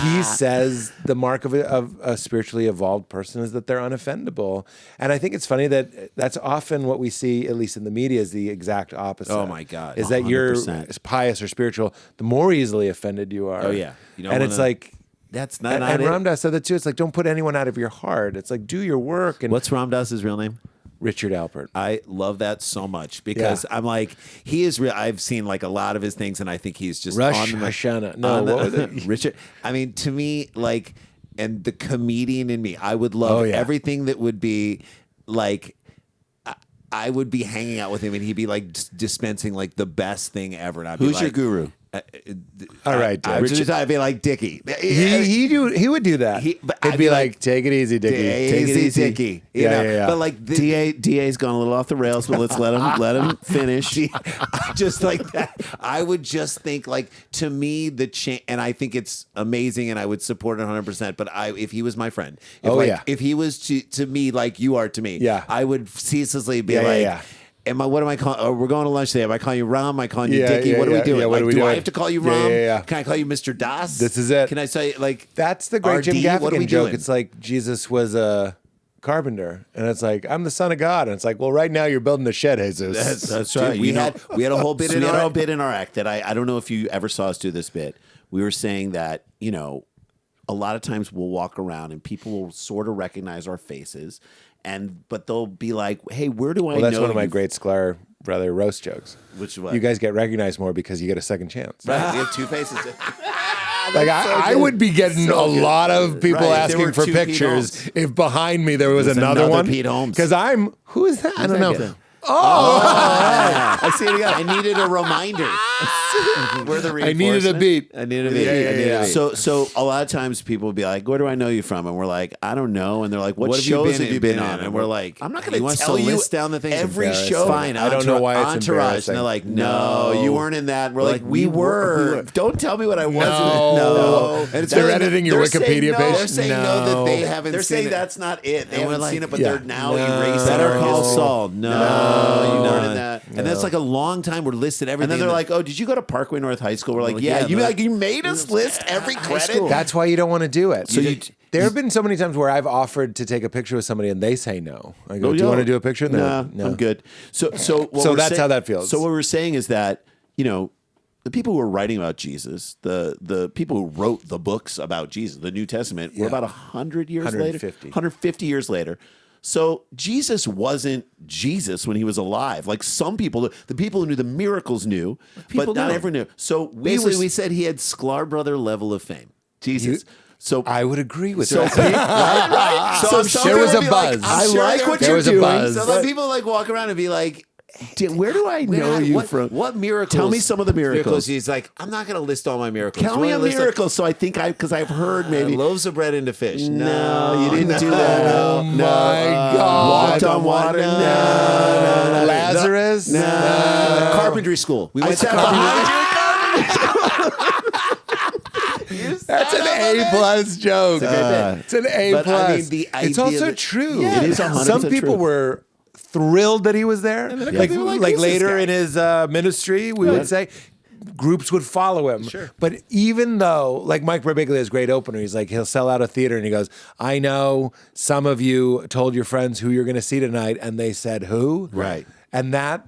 He says the mark of a spiritually evolved person is that they're unoffendable. And I think it's funny that that's often what we see, at least in the media, is the exact opposite. Oh, my God. Is that you're 100%. pious or spiritual, the more easily offended you are. Oh, yeah. You don't and it's wanna- like, That's not and it. Ram Dass said that too. It's like, don't put anyone out of your heart. It's like, do your work. And What's Ram Dass's real name? Richard Alpert. I love that so much because I'm like, he is real. I've seen like a lot of his things, and I think he's just Rosh on the Hashanah. No, on the- what was it? Richard. I mean, to me, like, and the comedian in me, I would love everything that would be like. I would be hanging out with him, and he'd be like dispensing like the best thing ever. And I'd be Who's like, your guru? All right, Dick. I'd be like Dickie. He would do that. But He'd I'd be be like, take it easy, Dickie. Take it easy, Dickie. You know? Yeah. But like DA's gone a little off the rails, but let's let him finish. just like that. I would just think like, to me, and I think it's amazing, and I would support it 100%. But if he was my friend, if he was to me like you are to me, I would ceaselessly be like. What am I calling? Oh, we're going to lunch today. Am I calling you Ram? Am I calling you Dickie? What are we doing? What are we do doing? I have to call you Ram? Yeah. Can I call you Mr. Das? This is it. Can I say like That's the great RD? Jim What are we Gaffigan joke. doing? It's like Jesus was a carpenter, and it's like, I'm the son of God, and it's like, well, right now you're building a shed, Jesus. That's right. Dude, we had a whole bit So in we had a our whole bit in our act that I don't know if you ever saw us do this bit. We were saying that, a lot of times we'll walk around and people will sort of recognize our faces, but they'll be like, hey, where do I know? Well, that's one of my you?" great Sklar brother roast jokes. Which one? You guys get recognized more because you get a second chance. Right, we have two faces. Like I would be getting a lot of people Right, there were asking for two Pete pictures if behind me there was another another one. Pete Holmes. Because who is that? I don't know. that? I see it again. I needed a reminder. We're the I needed a reinforcement. beat. I needed a beat. Yeah. So a lot of times people will be like, where do I know you from? And we're like, I don't know. And they're like, what What have you shows been have you in- been been on? in? And we're like, I'm not you going want to us tell you list down the things every embarrassing. show. Fine, I don't know why it's Entourage. embarrassing. And they're like, no, you weren't in that. And we're like, we were. Don't tell me what I wasn't. No. And it's They're really- editing your they're saying Wikipedia no. page. They're saying no that they haven't They're seen saying it. that's not it. They And we're haven't like, seen it, but yeah. they're now No. erasing Better our Call history. Saul. No, you weren't in that. And that's like a long time. We're listed everything. And then they're like, "Oh, did you go to Parkway North High School?" We're like, "Yeah." yeah, You they're like you made us list every credit. school. That's why you don't want to do it. So there have been so many times where I've offered to take a picture with somebody and they say no. I go, Oh, do you yo. want to do a picture? And they're Nah, like, no, I'm good. So what So we're that's saying- how that feels. So what we're saying is that the people who are writing about Jesus, the people who wrote the books about Jesus, the New Testament, were about 100 years later, 150 years later. So Jesus wasn't Jesus when he was alive. Like some people, the people who knew the miracles knew, but not everyone knew. So we said he had Sklar Brother level of fame. Jesus. So I would agree with so, that. right? So some there was people a be like, buzz. I I'm sure like what there you're was a doing. buzz. So like people like walk around and be like, where do I know you from? What miracles? Tell me some of the miracles. He's like, I'm not going to list all my miracles. Tell You me wanna a list miracle. So I think because I've heard maybe. loaves of bread into fish. No, you didn't do that. Oh my God. Walked on water. No. Lazarus? No. Carpentry school. We went to said That's an A+ joke. It's an A+. But I mean, the It's idea also that- true. Yeah, it is 100% Some people true. were thrilled that he was there. Like who's later this in his ministry, we would say groups would follow him. Sure. But even though, like Mike Birbiglia's great opener, he's like, he'll sell out a theater and he goes, I know some of you told your friends who you're going to see tonight and they said who? Right. And that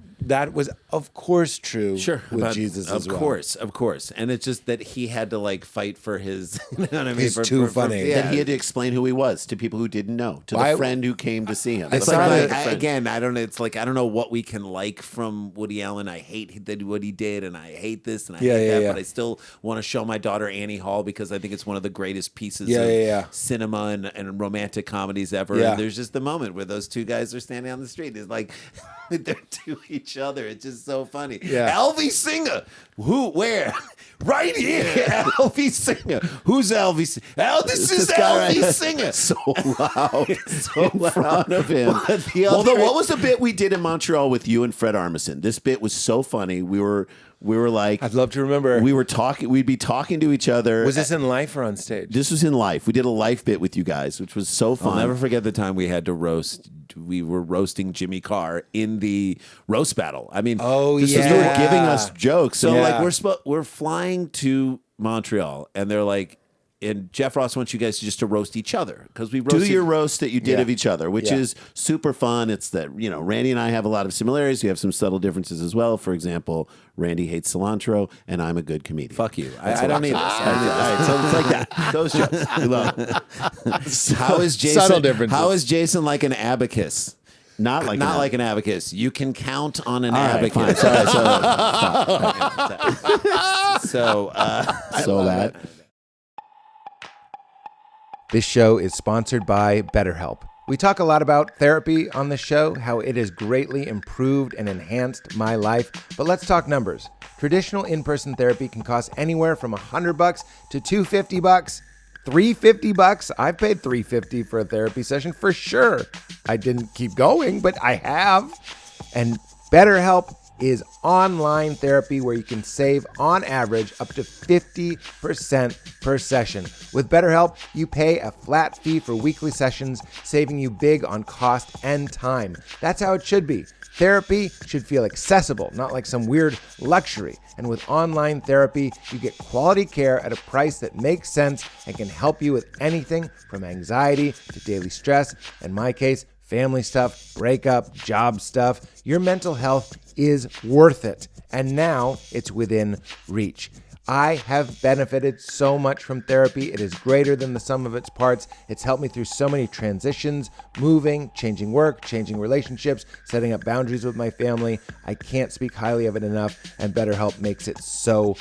was, of course, true with but Jesus as well. Of course. And it's just that he had to like fight for his, you know what I mean? He's too funny. That he had to explain who he was to people who didn't know, to the friend who came to see him. I The saw friend that- of the friend. Again, I don't know. It's like, I don't know what we can like from Woody Allen. I hate what he did and I hate this and I hate that, but I still want to show my daughter Annie Hall because I think it's one of the greatest pieces of cinema and romantic comedies ever. Yeah. And there's just the moment where those two guys are standing on the street. It's like, they're to each other. It's just so funny. Yeah. Elvie Singer. Who? Where? Right here. Elvie Singer. Who's Elvie Singer? This is Elvie Singer. So loud. So in front of him. Although, What was the bit we did in Montreal with you and Fred Armisen? This bit was so funny. We were like, I'd love to remember. we were talking. We'd be talking to each other. Was this in life or on stage? This was in life. We did a life bit with you guys, which was so fun. I'll never forget the time we had to roast we were roasting Jimmy Carr in the roast battle. I mean, this is, they were giving us jokes. So Yeah. like we're flying to Montreal, and they're like, and Jeff Ross wants you guys just to roast each other because we roasted. Do your roast that you did of each other, which Yeah. is super fun. It's that, Randy and I have a lot of similarities. We have some subtle differences as well. For example, Randy hates cilantro, and I'm a good comedian. Fuck you. I don't need this. All right, so it's like that. Those jokes. We love it. How is Jason? Subtle differences. How is Jason like an abacus? Not like an abacus. You can count on an All right, fine. abacus. Sorry, So that. This show is sponsored by BetterHelp. We talk a lot about therapy on this show, how it has greatly improved and enhanced my life. But let's talk numbers. Traditional in-person therapy can cost anywhere from $100 to $250, $350. I've paid $350 for a therapy session for sure. I didn't keep going, but I have. And BetterHelp is online therapy where you can save, on average, up to 50% per session. With BetterHelp, you pay a flat fee for weekly sessions, saving you big on cost and time. That's how it should be. Therapy should feel accessible, not like some weird luxury. And with online therapy, you get quality care at a price that makes sense and can help you with anything from anxiety to daily stress. In my case, family stuff, breakup, job stuff. Your mental health is worth it. And now it's within reach. I have benefited so much from therapy. It is greater than the sum of its parts. It's helped me through so many transitions, moving, changing work, changing relationships, setting up boundaries with my family. I can't speak highly of it enough, and BetterHelp makes it so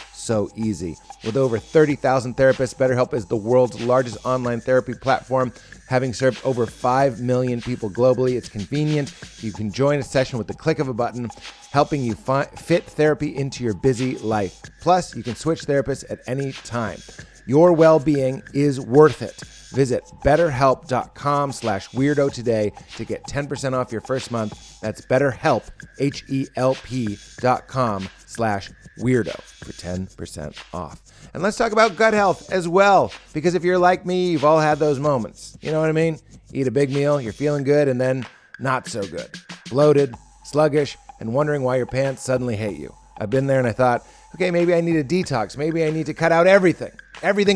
easy. With over 30,000 therapists, BetterHelp is the world's largest online therapy platform, having served over 5 million people globally. It's convenient. You can join a session with the click of a button, helping you fit therapy into your busy life. Plus, you can switch therapists at any time. Your well-being is worth it. Visit betterhelp.com/weirdo today to get 10% off your first month. That's BetterHelp, HELP.com/weirdo for 10% off. And let's talk about gut health as well, because if you're like me, you've all had those moments. You know what I mean? Eat a big meal, you're feeling good, and then not so good. Bloated, sluggish, and wondering why your pants suddenly hate you. I've been there and I thought, okay, maybe I need a detox. Maybe I need to cut out everything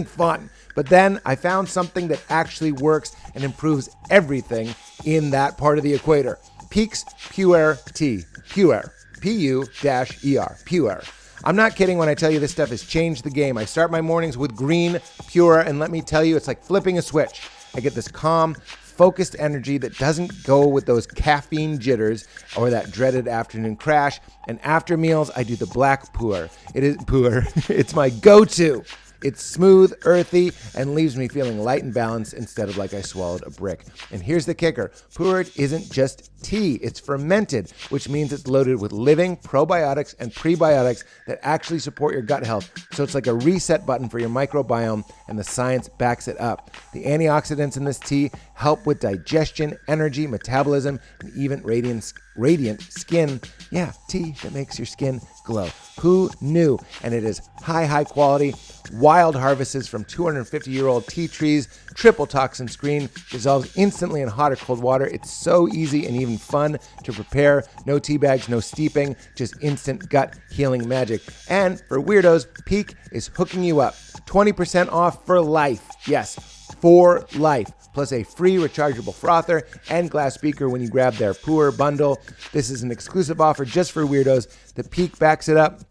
fun. But then I found something that actually works and improves everything in that part of the equator. PIQUE's PU'ER tea. PU'ER. P-U-E-R. PU'ER. I'm not kidding when I tell you this stuff has changed the game. I start my mornings with green PU'ER, and let me tell you, it's like flipping a switch. I get this calm, focused energy that doesn't go with those caffeine jitters or that dreaded afternoon crash. And after meals, I do the black PU'ER. It is PU'ER. It's my go-to. It's smooth, earthy, and leaves me feeling light and balanced instead of like I swallowed a brick. And here's the kicker. PU'ER isn't just tea. It's fermented, which means it's loaded with living probiotics and prebiotics that actually support your gut health. So it's like a reset button for your microbiome, and the science backs it up. The antioxidants in this tea help with digestion, energy, metabolism, and even radiant skin. Yeah, tea that makes your skin glow. Who knew? And it is high quality, wild harvests from 250-year-old tea trees, triple toxin screen, dissolves instantly in hot or cold water. It's so easy and even fun to prepare. No tea bags, no steeping, just instant gut healing magic. And for weirdos, PIQUE is hooking you up. 20% off for life. Yes, for life. Plus a free rechargeable frother and glass beaker when you grab their PU'ER bundle. This is an exclusive offer just for weirdos. The PIQUE backs it up.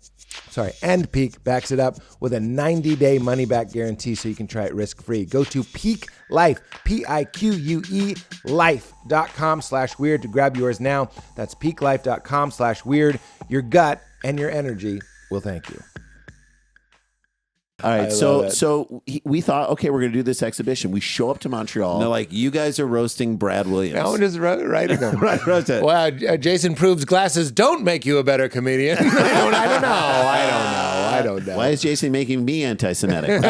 PIQUE backs it up with a 90-day money-back guarantee so you can try it risk-free. Go to PIQUE Life, PIQUE life.com/weird to grab yours now. That's PIQUElife.com/weird. Your gut and your energy will thank you. All right, so we thought, okay, we're going to do this exhibition. We show up to Montreal. And they're like, you guys are roasting Brad Williams. No one just writing them. Right, roasted. Wow, Jason proves glasses don't make you a better comedian. I don't know. Why is Jason making me anti-Semitic?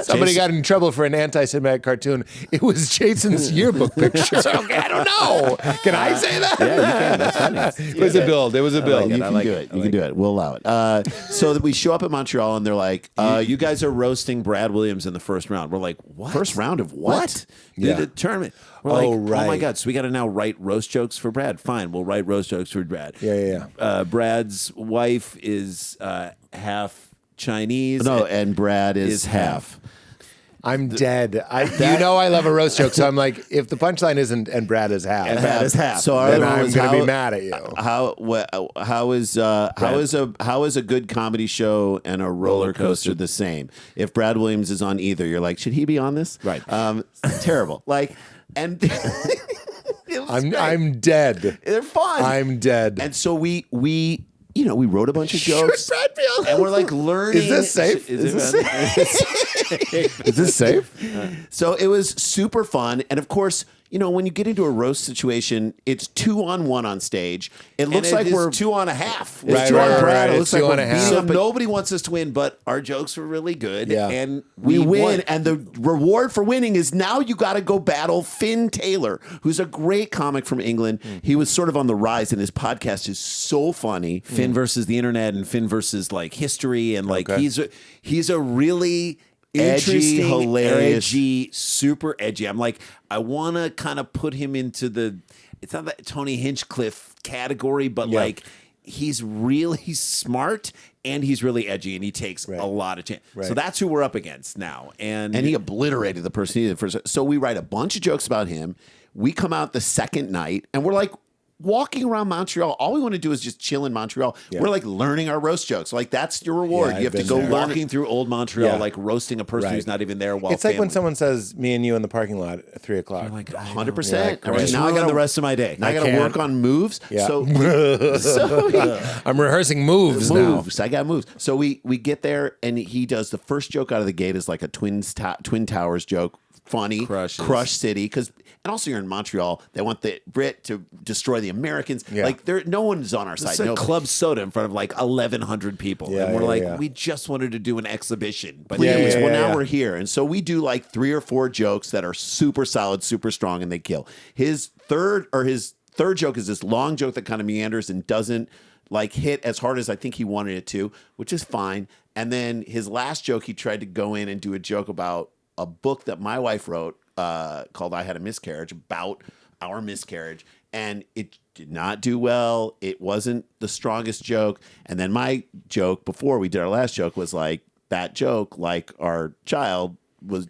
So somebody got in trouble for an anti-Semitic cartoon, it was Jason's yearbook picture. Okay, I don't know. Can I say that? Yeah, you can. That's funny. It was a build. It was a build. You can do it. You can do it. We'll allow it. So that we show up at Montreal and they're like, You guys are roasting Brad Williams in the first round. We're like, what? first round of what? Yeah. The tournament. We're like, oh my God. So we got to now write roast jokes for Brad. Fine. We'll write roast jokes for Brad. Yeah. Brad's wife is half Chinese. No, and Brad is half. I'm dead. You know I love a roast joke, so I'm like, if the punchline isn't "and Brad is half," So then I'm going to be mad at you. How is a good comedy show and a roller coaster the same? If Brad Williams is on either, you're like, should he be on this? Right. Terrible. Like, and I'm dead. they're fun. I'm dead. And so we wrote a bunch of jokes. And we're like learning. Is this safe? Is this safe? So it was super fun. And of course, when you get into a roast situation, it's 2-on-1 on stage. It looks like we're 2.5. It's two on Brad. It looks like we're 2.5. beating up. Nobody wants us to win, but our jokes were really good. Yeah. And We win, won. and the reward for winning is now you got to go battle Finn Taylor, who's a great comic from England. He was sort of on the rise, and his podcast is so funny. Finn versus the internet and Finn versus like history. And like Okay. he's a really Edgy, interesting, hilarious. edgy, super edgy. I'm like, I want to kind of put him into it's not that Tony Hinchcliffe category, but like he's really smart and he's really edgy and he takes a lot of chance. Right. So that's who we're up against now. And And he obliterated the person he did first. So we write a bunch of jokes about him. We come out the second night, and we're like walking around Montreal. All we want to do is just chill in Montreal. We're like learning our roast jokes. Like, that's your reward. Yeah, you have I've to go been there. learn. walking through old Montreal, Yeah. like roasting a person who's not even there while It's like when family. someone says, "Me and you in the parking lot at 3:00." like, 100%. You're like, Now I got the rest of my day. Now I got to work on moves. Yeah. So I'm rehearsing moves now. moves. I got moves. So we get there, and he does the first joke out of the gate is like a Twin Towers joke. Funny, Crushes. Crush City, and also you're in Montreal. They want the Brit to destroy the Americans. Yeah. Like, no one's on our side. It's a club soda in front of like 1,100 people. Yeah, and we're yeah, like, yeah. we just wanted to do an exhibition. But Please. Yeah, Well, now yeah. we're here. And so we do like 3 or 4 jokes that are super solid, super strong, and they kill. His third joke is this long joke that kind of meanders and doesn't like hit as hard as I think he wanted it to, which is fine. And then his last joke, he tried to go in and do a joke about a book that my wife wrote called I Had a Miscarriage, about our miscarriage. And it did not do well. It wasn't the strongest joke. And then my joke before we did our last joke was like, that joke, like our child, was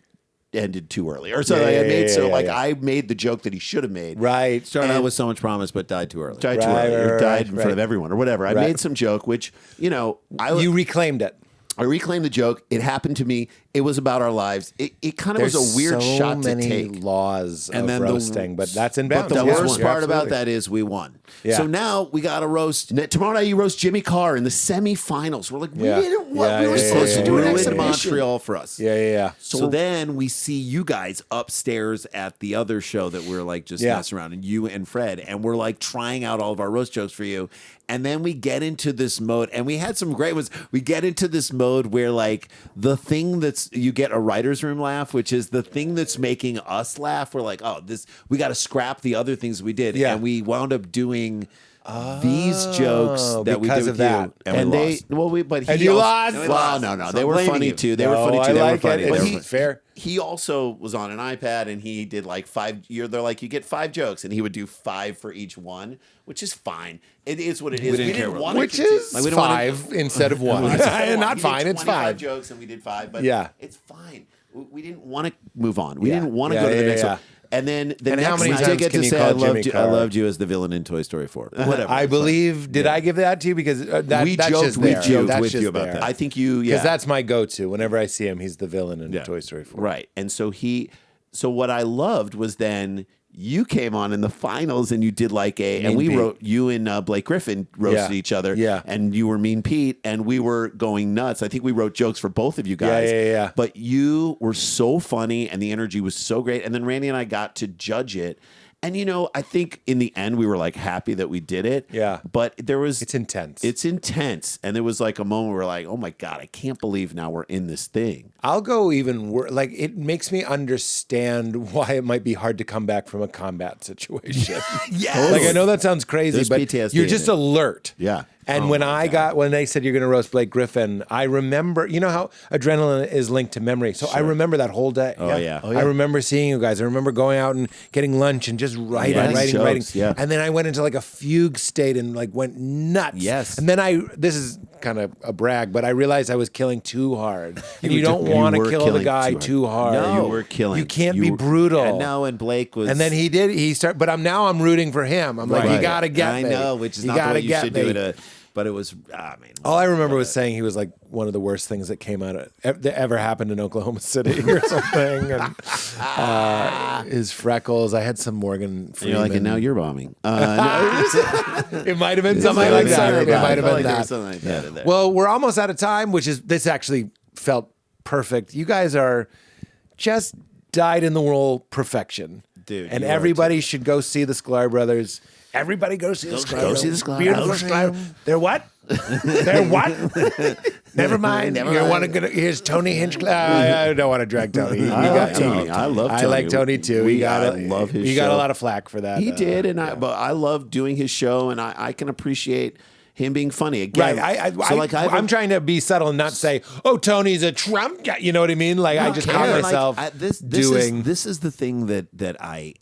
ended too early or something. I made the joke that he should have made. Right. started out with so much promise, but died too early. Died too Right, early, or right, died in right. front of everyone or whatever. I Right. made some joke, which, You reclaimed it. I reclaimed the joke. It happened to me. It was about our lives. It kind of was a weird so shot to many take. laws And of then roasting, but that's in But bounds. the The Yeah, worst you're part about that is we won. Yeah. So now we got to roast. Tomorrow night you roast Jimmy Carr in the semifinals. We're like, we Yeah. didn't want. Yeah, we were yeah, supposed yeah, to do an yeah, exhibition. Montreal for us. Yeah. So then we see you guys upstairs at the other show that we're like just messing around, and you and Fred, and we're like trying out all of our roast jokes for you. And then we get into this mode, and we had some great ones. We get into this mode where like the thing you get a writer's room laugh, which is the thing that's making us laugh. We're like, oh, we got to scrap the other things we did. Yeah. And we wound up doing these jokes that we because did of with that. you, and we lost. But he And you also- lost. Well, no, So they I'm were blaming funny you. too. They were No, funny too. I They like were funny. it. But It's fair. He also was on an iPad, and he did like 5. They're like, you get 5 jokes, and he would do 5 for each one, which is fine. It is what it is. didn't care didn't what- want Which to, is like, we don't wanna- 5 instead of 1. He did Not fine. It's 25 5. jokes, and we did 5. But Yeah. it's fine. We didn't want to move on. We Yeah. didn't want to Yeah, go to the yeah, next yeah. one. And then the And next how many night, times I get can to you say call I Jimmy I Carr? loved you as the villain in Toy Story 4. Whatever. I believe. Did I give that to you? Because that's we just joked there. with you about that. I think you, Because that's my go-to. Whenever I see him, he's the villain in Toy Story 4. Right. And so what I loved was then you came on in the finals and you did like and we Pete. wrote, you and Blake Griffin roasted Yeah. each other. Yeah. And you were Mean Pete and we were going nuts. I think we wrote jokes for both of you guys. Yeah. But you were so funny and the energy was so great. And then Randy and I got to judge it. And I think in the end we were like happy that we did it. Yeah. But there was It's intense. It's intense. And there was like a moment where we're like, oh my God, I can't believe now we're in this thing. I'll go even worse. Like, it makes me understand why it might be hard to come back from a combat situation. Yes. Like, I know that sounds crazy, There's but PTSD you're in just it. alert. Yeah. And when they said you're going to roast Blake Griffin, I remember, you know how adrenaline is linked to memory. So I remember that whole day. Oh, yeah. I remember seeing you guys. I remember going out and getting lunch and just writing. Yeah. And then I went into like a fugue state and like went nuts. Yes. And then this is kind of a brag, but I realized I was killing too hard. And you don't You want to were kill the killing guy too hard. too hard. No, you were killing. You can't You be were- brutal. And Blake was. And then but I'm rooting for him. I'm like, Right. you got to get I me. know, which is You not the gotta way you get should me. do it. But it was, All I remember was saying he was like one of the worst things that came out that ever happened in Oklahoma City or something. And his freckles. I had some Morgan Freeman. you're like, and now you're bombing. It might have been something like that. It might have been that. Something like that in there. Well, we're almost out of time, this actually felt perfect. You guys are just dyed in the wool perfection. Dude, and you are everybody should go see the Sklar Brothers. Everybody go see the Sklar Brothers. see the Sklar Beautiful Brothers. Sklar. They're what? They're what? Never mind. Here's Tony Hinchcliffe. I don't want to drag Tony. I love Tony. I love Tony. I like Tony too. I love his You got show. a lot of flack for that. He did, but I love doing his show, and I can appreciate him being funny. Again, Right. I'm trying to be subtle and not say, "Oh, Tony's a Trump guy." You know what I mean? Like, I just caught myself doing. This is the thing that I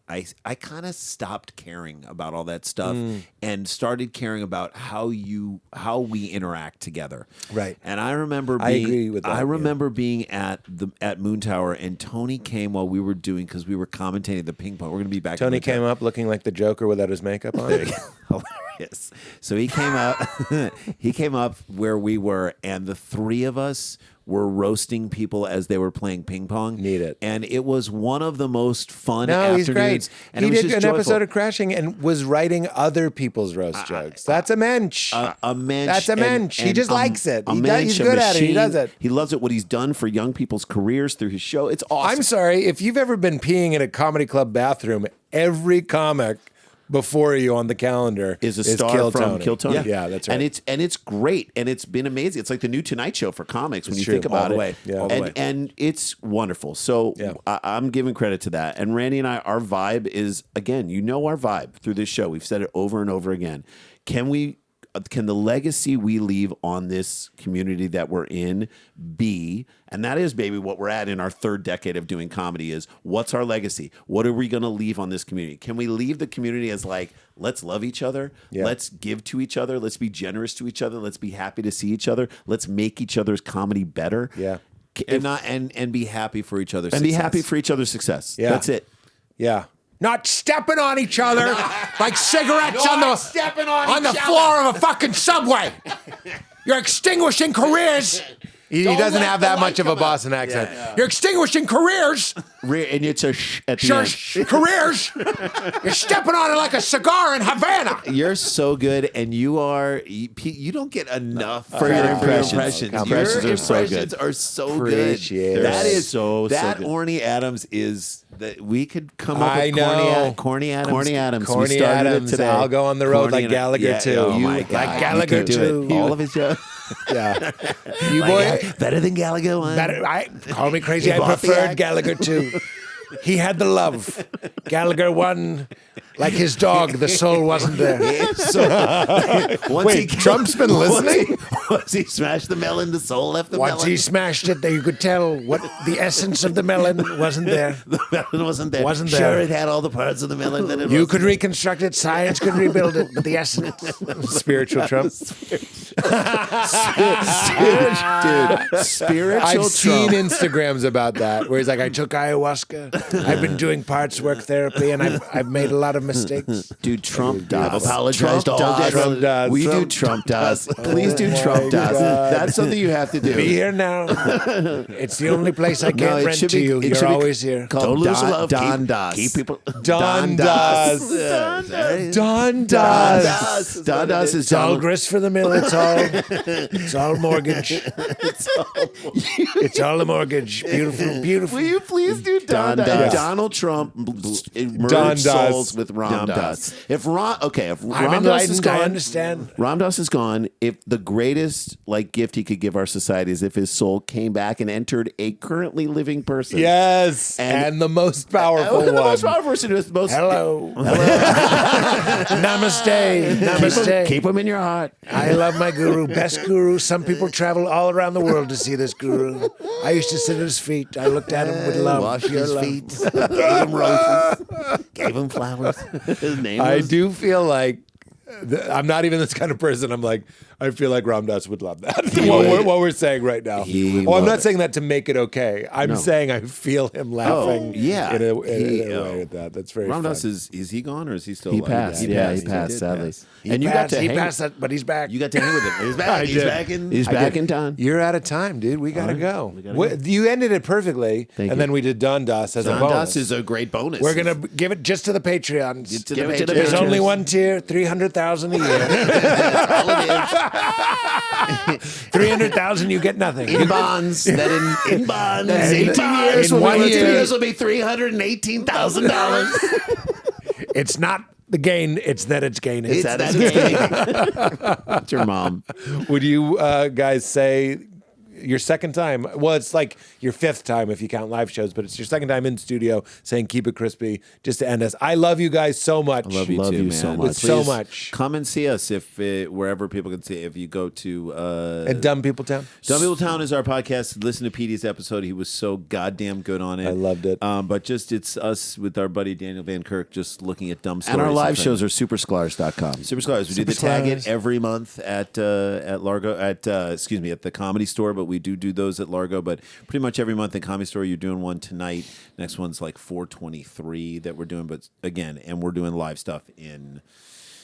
kind of stopped caring about all that stuff and started caring about how we interact together. Right. And I remember I agree with that, I remember being at Moon Tower, and Tony came while we were doing, because we were commentating the ping pong. We're going to be back. Tony came up looking like the Joker without his makeup on. Hilarious. So he came up. He came up where we were, and the three of us were roasting people as they were playing ping pong. Need it. And it was one of the most fun No, afternoons. he's great. And He it was did just an joyful. episode of Crashing and was writing other people's roast jokes. That's a mensch. A mensch. That's a mensch. He just likes it. A He's mensch, good a at it. He machine. does it. He loves it, what he's done for young people's careers through his show. It's awesome. I'm sorry, if you've ever been peeing in a comedy club bathroom, every comic before you on the calendar is a star from Kill Tony. Yeah, that's right. And it's great, and it's been amazing. It's like the new Tonight Show for comics when you true. think about All the it. way. Yeah, all the way. And it's wonderful. So Yeah. I'm giving credit to that. And Randy and I, our vibe is, again, our vibe through this show. We've said it over and over again. Can the legacy we leave on this community that we're in be, and that is, baby, what we're at in our third decade of doing comedy, is what's our legacy? What are we going to leave on this community? Can we leave the community as like, let's love each other, let's give to each other, let's be generous to each other, let's be happy to see each other, let's make each other's comedy better, and be happy for each other's success. be happy for each other's success. Yeah. That's it. Yeah. Not stepping on each other like cigarettes on the floor of a fucking subway. You're extinguishing careers. He doesn't have that much of a Boston accent. You're extinguishing careers. And it's a at the end. Careers. You're stepping on it like a cigar in Havana. You're so good, and you don't get enough for your impressions. Your Impressions impressions are are so so good. good. Appreciate it. That is so that good. Orny Adams is that we could come up I with know. Corny Adams. Corny Adams. We Corny started it Adams. today. I'll go on the road Corny like and- Gallagher yeah, too. oh my God. Like Gallagher You could do too. it. All of his jokes. Yeah. You boy. Better than Gallagher one. Call me crazy. I bought the preferred act. Gallagher too. He had the love. Gallagher won like his dog. The soul wasn't there. Wait, Trump's been listening? Once he smashed the melon, the soul left the Once melon. he smashed it, you could tell what the essence of the melon wasn't there. The melon wasn't there. Wasn't Sure, there. it had all the parts of the melon that it You wasn't. could reconstruct it. Science could rebuild it, but the essence. Spiritual Trump. Dude, spiritual I've seen Trump. Instagrams about that, where he's like, I took ayahuasca. I've been doing parts work therapy, and I've made a lot of mistakes. Dude, Trump does. apologized Trump all day. Trump does. We do Trump Trump does. Please do Trump does. God. That's something you have to do. Be here now. It's the only place I No, can't it rent should to be- you. it You're should be always here. Called Don't lose Don, love. Don Keep- Das. keep people- Don Das. does. Don Don Das. does. Don Das is It's all Donald. grist for the mill. It's all mortgage. It's all a mortgage. Beautiful, beautiful. Will you please do Don Don Das? Das. Donald Trump Don merged Das. souls with with Ram Dass. If Ram I'm Dass is enlightened. I gone, understand. Ram Dass is gone. If the greatest gift he could give our society is if his soul came back and entered a currently living person. Yes, and the most powerful the one. most powerful person is the most. Hello. Namaste. Namaste. Keep him in your heart. I love my guru, best guru. Some people travel all around the world to see this guru. I used to sit at his feet. I looked at him with love. Washed pure his love. feet. Gave him roses. Gave him flowers. His name I was. do feel like I'm not even this kind of person. I'm like, I feel like Ram Dass would love that. what we're saying right now. He I'm not loved it. saying that to make it okay. I'm saying I feel him laughing. yeah. in a way with that. That's very. Ram fun. Dass is he gone or is he still? He alive? passed. He Yeah, passed. he passed, did sadly. pass. And you got to he hang. passed that, but he's back. You got to hang with him. He's back. He's did. back in. He's back in town. You're out of time, dude. We gotta go. You ended it perfectly, Thank and you. then we did Don Das as a Don bonus. Das is a great bonus. We're gonna give it just to the Patreons. Give to Give the it to the There's Patreons. only one tier, 300,000 a year. All it is. 300,000, you get nothing. In bonds. That in bonds. That in 18 bonds. years. In 1 2 year. years will be $318,000. It's not the gain; it's that it's gaining. It's that it's It's your mom. Would you guys say your second time? Well, it's like your fifth time if you count live shows, but it's your second time in studio saying "Keep it crispy" just to end us. I love you guys so much. Love you Love too, you man. so much. So Please much. Come and see us wherever people can see. If you go to And Dumb People Town. Dumb People Town is our podcast. Listen to Petey's episode. He was so goddamn good on it. I loved it. But just it's us with our buddy Daniel Van Kirk just looking at dumb stories. And our live shows are supersklars.com. Super Sklars. We do the Tag It every month at Largo at the Comedy Store, but we do those at Largo. But pretty much every month in Comedy Store, you're doing one tonight. Next one's like 4/23 that we're doing. But again, and we're doing live stuff in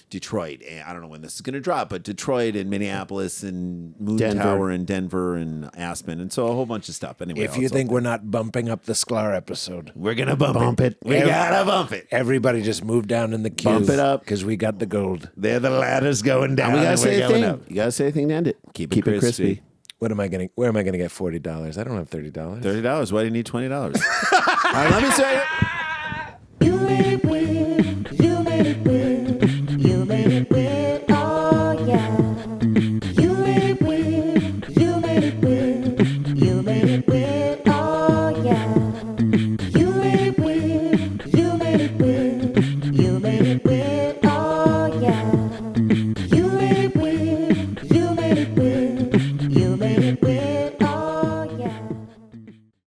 Detroit. And I don't know when this is going to drop, but Detroit and Minneapolis and Moon Denver. Tower and Denver and Aspen, and so a whole bunch of stuff. Anyway, If you think we're not bumping up the Sklar episode, we're gonna bump it. we gotta bump it. everybody just move down in the queue. Bump it up. because we got the gold. There the ladder's going down. And we gotta and say we're a going thing. up. You gotta say a thing to end it. Keep it crispy. Where am I gonna get $40? I don't have $30. $30. Why do you need $20? All right, let me say it. You made it